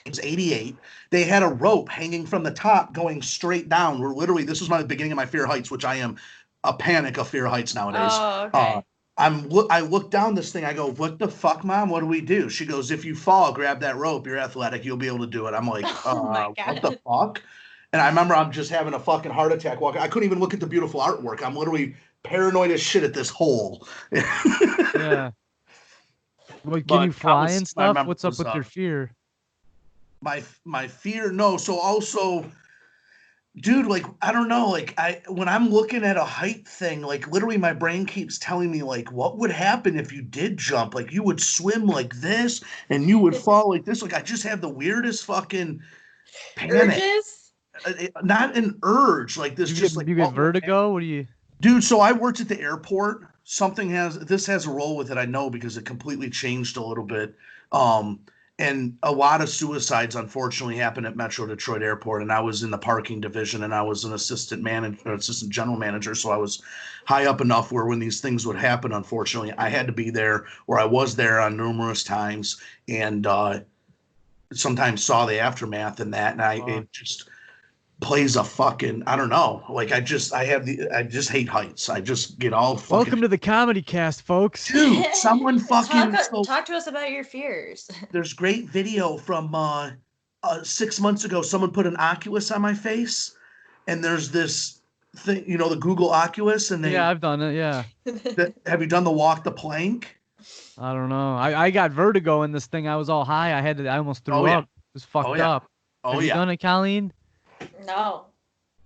It's 88. They had a rope hanging from the top going straight down. We're literally, this was my beginning of my fear of heights, which I am a panic of fear of heights nowadays. Oh, okay. I look down this thing. I go, what the fuck, Mom? What do we do? She goes, if you fall, grab that rope. You're athletic. You'll be able to do it. I'm like, what the fuck? And I remember I'm just having a fucking heart attack walking. I couldn't even look at the beautiful artwork. I'm literally paranoid as shit at this hole. Yeah. Well, can you fly and stuff? What's up with your fear? My fear, no. So also, dude, like, I don't know, like, when I'm looking at a height thing, like, literally my brain keeps telling me, like, what would happen if you did jump? Like, you would swim like this and you would fall like this. Like, I just have the weirdest fucking panic. Urges? Not an urge, like this. You get vertigo? What do you? Dude, so I worked at the airport. This has a role with it, I know, because it completely changed a little bit. And a lot of suicides, unfortunately, happened at Metro Detroit Airport. And I was in the parking division, and I was an assistant general manager. So I was high up enough where when these things would happen, unfortunately, I had to be there, or I was there on numerous times, and sometimes saw the aftermath and that. And it just plays a fucking, I don't know. Like, I just hate heights. I just get all fucking. Welcome to the Comedy Cast, folks. Dude, someone fucking talk to us about your fears. There's great video from 6 months ago. Someone put an Oculus on my face, and there's this thing, the Google Oculus, and yeah, I've done it. Yeah. Have you done the walk the plank? I don't know. I got vertigo in this thing. I was all high. I almost threw up. It was fucked up. Have you done it, Colleen? No.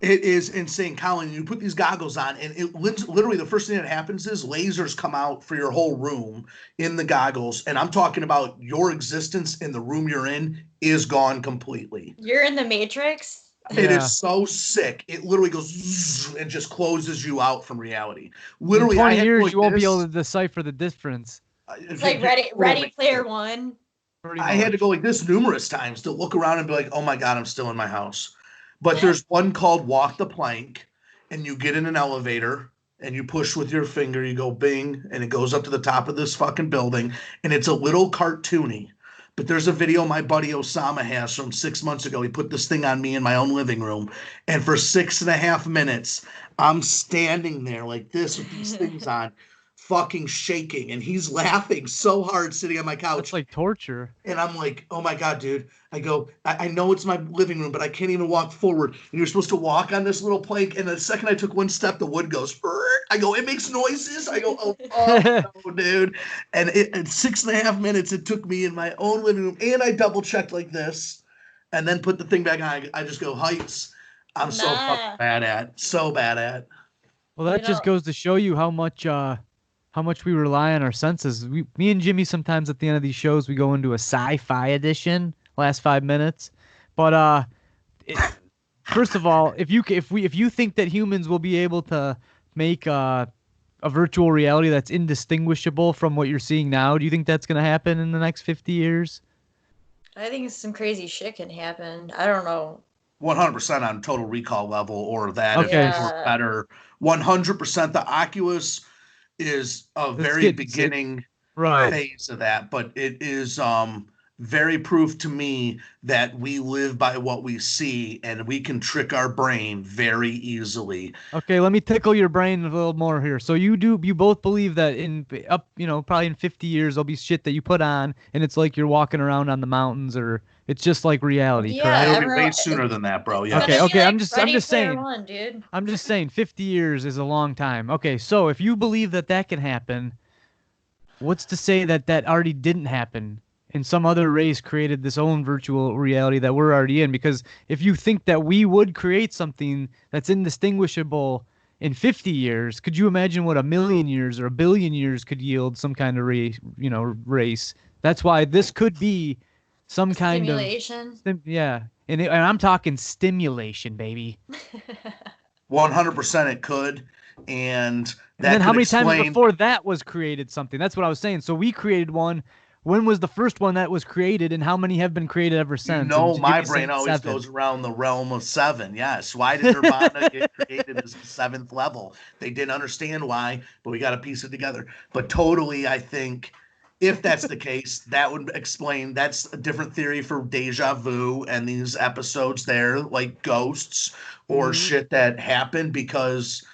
It is insane, Colin. You put these goggles on, and it literally the first thing that happens is lasers come out for your whole room in the goggles. And I'm talking about your existence in the room you're in is gone completely. You're in the Matrix? It is so sick. It literally goes and just closes you out from reality. Literally, in 20 years, you won't be able to decipher the difference. It's like Ready Player One. I had to go like this numerous times to look around and be like, oh my God, I'm still in my house. But there's one called Walk the Plank, and you get in an elevator, and you push with your finger, you go bing, and it goes up to the top of this fucking building, and it's a little cartoony. But there's a video my buddy Osama has from 6 months ago. He put this thing on me in my own living room, and for 6.5 minutes, I'm standing there like this with these things on, fucking shaking, and he's laughing so hard sitting on my couch. It's like torture. And I'm like, oh my God, dude. I go, I know it's my living room, but I can't even walk forward. And you're supposed to walk on this little plank. And the second I took one step, the wood goes, I go, it makes noises. I go, oh no, dude. And in 6.5 minutes, it took me in my own living room. And I double checked like this and then put the thing back on. I just go, heights. I'm so fucking bad at. So bad at. Well, that just goes to show you how much we rely on our senses. Me and Jimmy sometimes at the end of these shows we go into a sci-fi edition, last 5 minutes. But first of all, if you think that humans will be able to make a virtual reality that's indistinguishable from what you're seeing now, do you think that's going to happen in the next 50 years? I think some crazy shit can happen. I don't know. 100% on Total Recall level or that, or better. 100%. The Oculus is a very beginning phase of that, but it is very proof to me that we live by what we see and we can trick our brain very easily. Okay, let me tickle your brain a little more here. So you both believe that probably in 50 years there'll be shit that you put on and it's like you're walking around on the mountains, or it's just like reality. Yeah, it'll be way sooner than that, bro. Yeah. Okay. Like I'm just saying. Dude. I'm just saying 50 years is a long time. Okay, so if you believe that can happen, what's to say that already didn't happen? And some other race created this own virtual reality that we're already in. Because if you think that we would create something that's indistinguishable in 50 years, could you imagine what 1,000,000 years or 1,000,000,000 years could yield some kind of race? That's why this could be some kind of simulation. Yeah, and I'm talking stimulation, baby. 100% it could, and then how many times before that was created something? That's what I was saying. So we created one. When was the first one that was created, and how many have been created ever since? My brain always goes around the realm of 7. Yes. Why did Nirvana get created as the 7th level? They didn't understand why, but we got to piece it together. But totally, I think if that's the case, that would explain. That's a different theory for deja vu and these episodes there, like ghosts or shit that happened because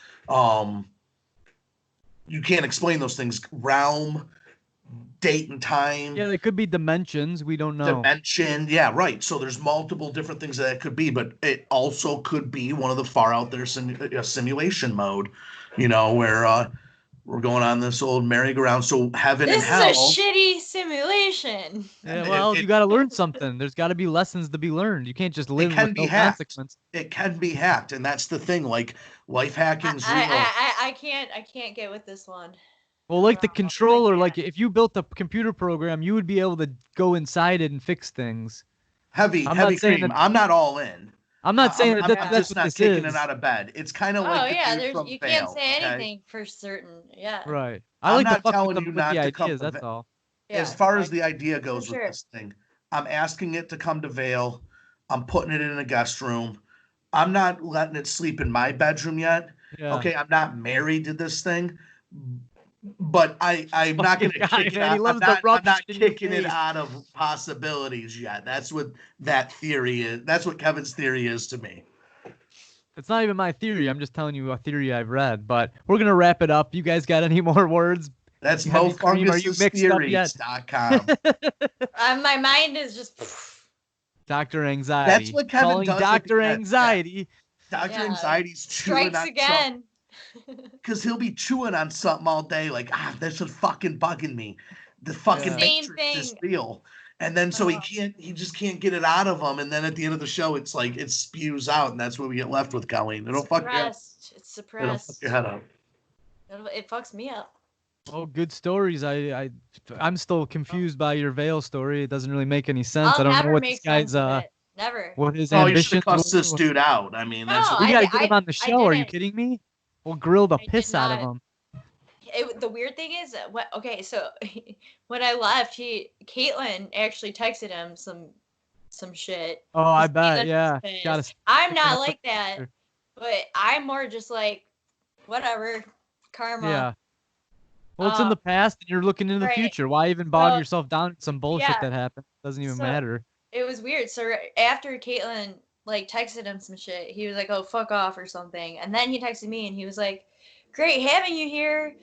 you can't explain those things. Realm, date and time. Yeah, they could be dimensions. We don't know. Dimension. Yeah, right. So there's multiple different things that it could be, but it also could be one of the far out there simulation mode, where we're going on this old merry-go-round. So heaven and hell. This is a shitty simulation. Yeah, well, you got to learn something. There's got to be lessons to be learned. You can't just live with no consequence. It can be hacked, and that's the thing. Like life hacking's real. I can't get with this one. Well, like the controller, like if you built a computer program, you would be able to go inside it and fix things. Heavy cream. I'm not all in. I'm not saying that's what this is. I'm just not kicking it out of bed. It's kind of like you can't say anything for certain. Yeah. Right. I'm not telling you not to come. That's all. As far as the idea goes with this thing, I'm asking it to come to Vail. I'm putting it in a guest room. I'm not letting it sleep in my bedroom yet. Yeah. Okay, I'm not married to this thing. But I'm not going to kick it out. I'm not kicking it out of possibilities yet. That's what that theory is. That's what Kevin's theory is to me. It's not even my theory. I'm just telling you a theory I've read. But we're going to wrap it up. You guys got any more words? That's MoFungusTheories.com. My mind is just... Dr. Anxiety. That's what Kevin does. Dr. Anxiety. Dr. Anxiety's chewing strikes again. Because he'll be chewing on something all day, like, this is fucking bugging me. The fucking Matrix is real. And then so he just can't get it out of him. And then at the end of the show, it's like it spews out, and that's what we get left with, Colleen. It'll fuck you up. It's suppressed. It'll fuck your head up. It fucks me up. Oh, good stories. I'm still confused by your Vail story. It doesn't really make any sense. I don't know what this guy's never. What his ambition. You should cuss this dude out. I mean, that's we gotta get him on the show. Are you kidding me? We'll grill the piss out of him. The weird thing is, so when I left, Caitlin actually texted him some shit. Oh, I bet, yeah. I'm not like that, but I'm more just like, whatever, karma. Yeah. Well, it's in the past, and you're looking into the future. Why even bog yourself down with some bullshit that happened? Doesn't even matter. It was weird. So after Caitlin texted him some shit, he was like, "Oh, fuck off" or something, and then he texted me and he was like, "Great having you here.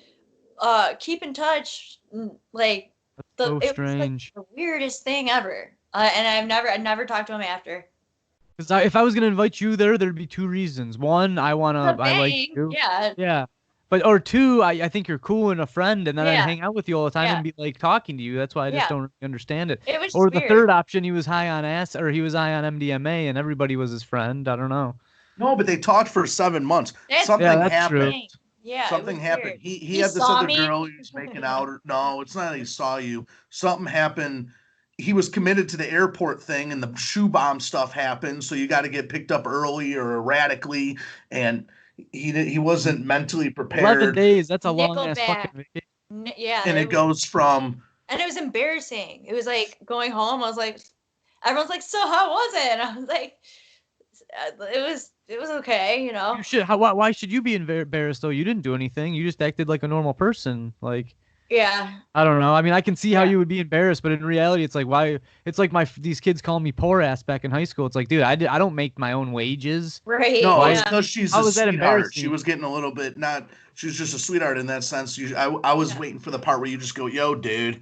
Keep in touch." Like, so it strange. was the weirdest thing ever. And I never talked to him after. Because if I was gonna invite you there'd be 2 reasons. One, I like you. Yeah. Yeah. Or 2, I think you're cool and a friend, and then I hang out with you all the time and be like talking to you. That's why I just don't understand it. It was or the weird. Third option, he was high on he was high on MDMA, and everybody was his friend. I don't know. No, but they talked for 7 months. Something happened. Yeah. Something happened. Weird. He had this other me? girl he was making out. No, it's not. He saw you. Something happened. He was committed to the airport thing, and the shoe bomb stuff happened. So you got to get picked up early or erratically, and he wasn't mentally prepared. 11 days. That's a long ass fucking vacation. Yeah. And it goes from. And it was embarrassing. It was like going home. I was like, everyone's like, so how was it? And I was like, it was okay, you know. You should. Why should you be embarrassed though? You didn't do anything. You just acted like a normal person. Like. Yeah. I don't know. I mean, I can see how you would be embarrassed, but in reality, it's like why? It's like these kids call me poor ass back in high school. It's like, dude, I don't make my own wages. Right. No, it's because she's how a was that sweetheart. embarrassing? She was getting a little bit not. She was just a sweetheart in that sense. I was waiting for the part where you just go, yo, dude.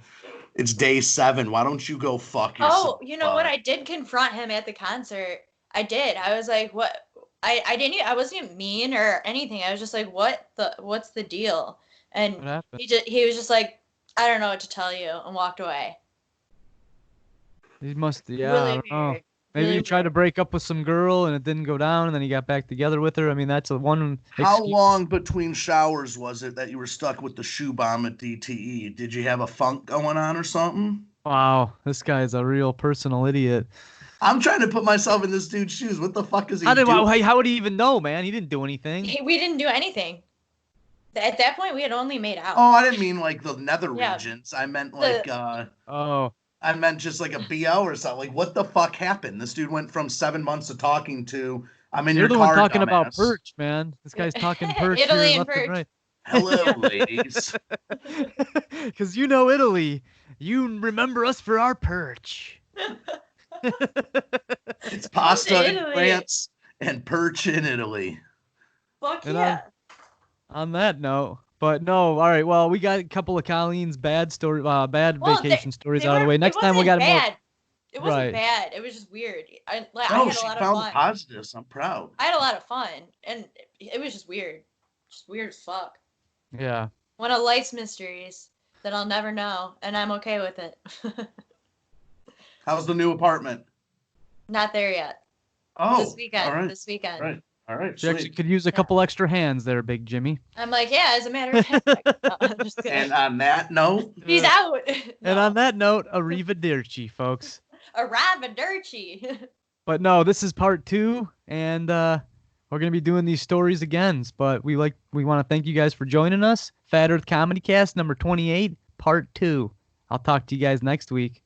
It's day 7. Why don't you go fuck yourself? Oh, you know what? I did confront him at the concert. I did. I was like, what? I wasn't mean or anything. I was just like, what's the deal? And he was just like, I don't know what to tell you, and walked away. He must, yeah. Really I don't know. weird. Maybe Really he tried to break up with some girl and it didn't go down, and then he got back together with her. I mean, that's one. How long between showers was it that you were stuck with the shoe bomb at DTE? Did you have a funk going on or something? Wow, this guy's a real personal idiot. I'm trying to put myself in this dude's shoes. What the fuck is he doing? How would he even know, man? He didn't do anything. We didn't do anything. At that point, we had only made out. Oh, I didn't mean like the nether regions. I meant like I meant just like a BO or something. Like, what the fuck happened? This dude went from 7 months of talking to I'm in You're your the car. One talking dumbass. about perch, man. This guy's talking perch. Italy and perch. Right. Hello, ladies. Because you know Italy. You remember us for our perch. It's pasta in France and perch in Italy. Fuck yeah. On that note, but no, all right. Well, we got a couple of Colleen's bad vacation stories out of the way. Next time we got more. It wasn't bad. It was just weird. I had a lot of fun. Found positives. I'm proud. I had a lot of fun, and it was just weird. Just weird as fuck. Yeah. One of life's mysteries that I'll never know, and I'm okay with it. How's the new apartment? Not there yet. Oh, this weekend. All right. This weekend. All right. She actually could use a couple extra hands there, Big Jimmy. I'm like, yeah, as a matter of fact. No, I'm just kidding. And on that note, he's out. And on that note, arrivederci, folks. Arrivederci. But no, this is part 2, and we're gonna be doing these stories again. But we want to thank you guys for joining us. Fat Earth Comedy Cast number 28, part 2. I'll talk to you guys next week.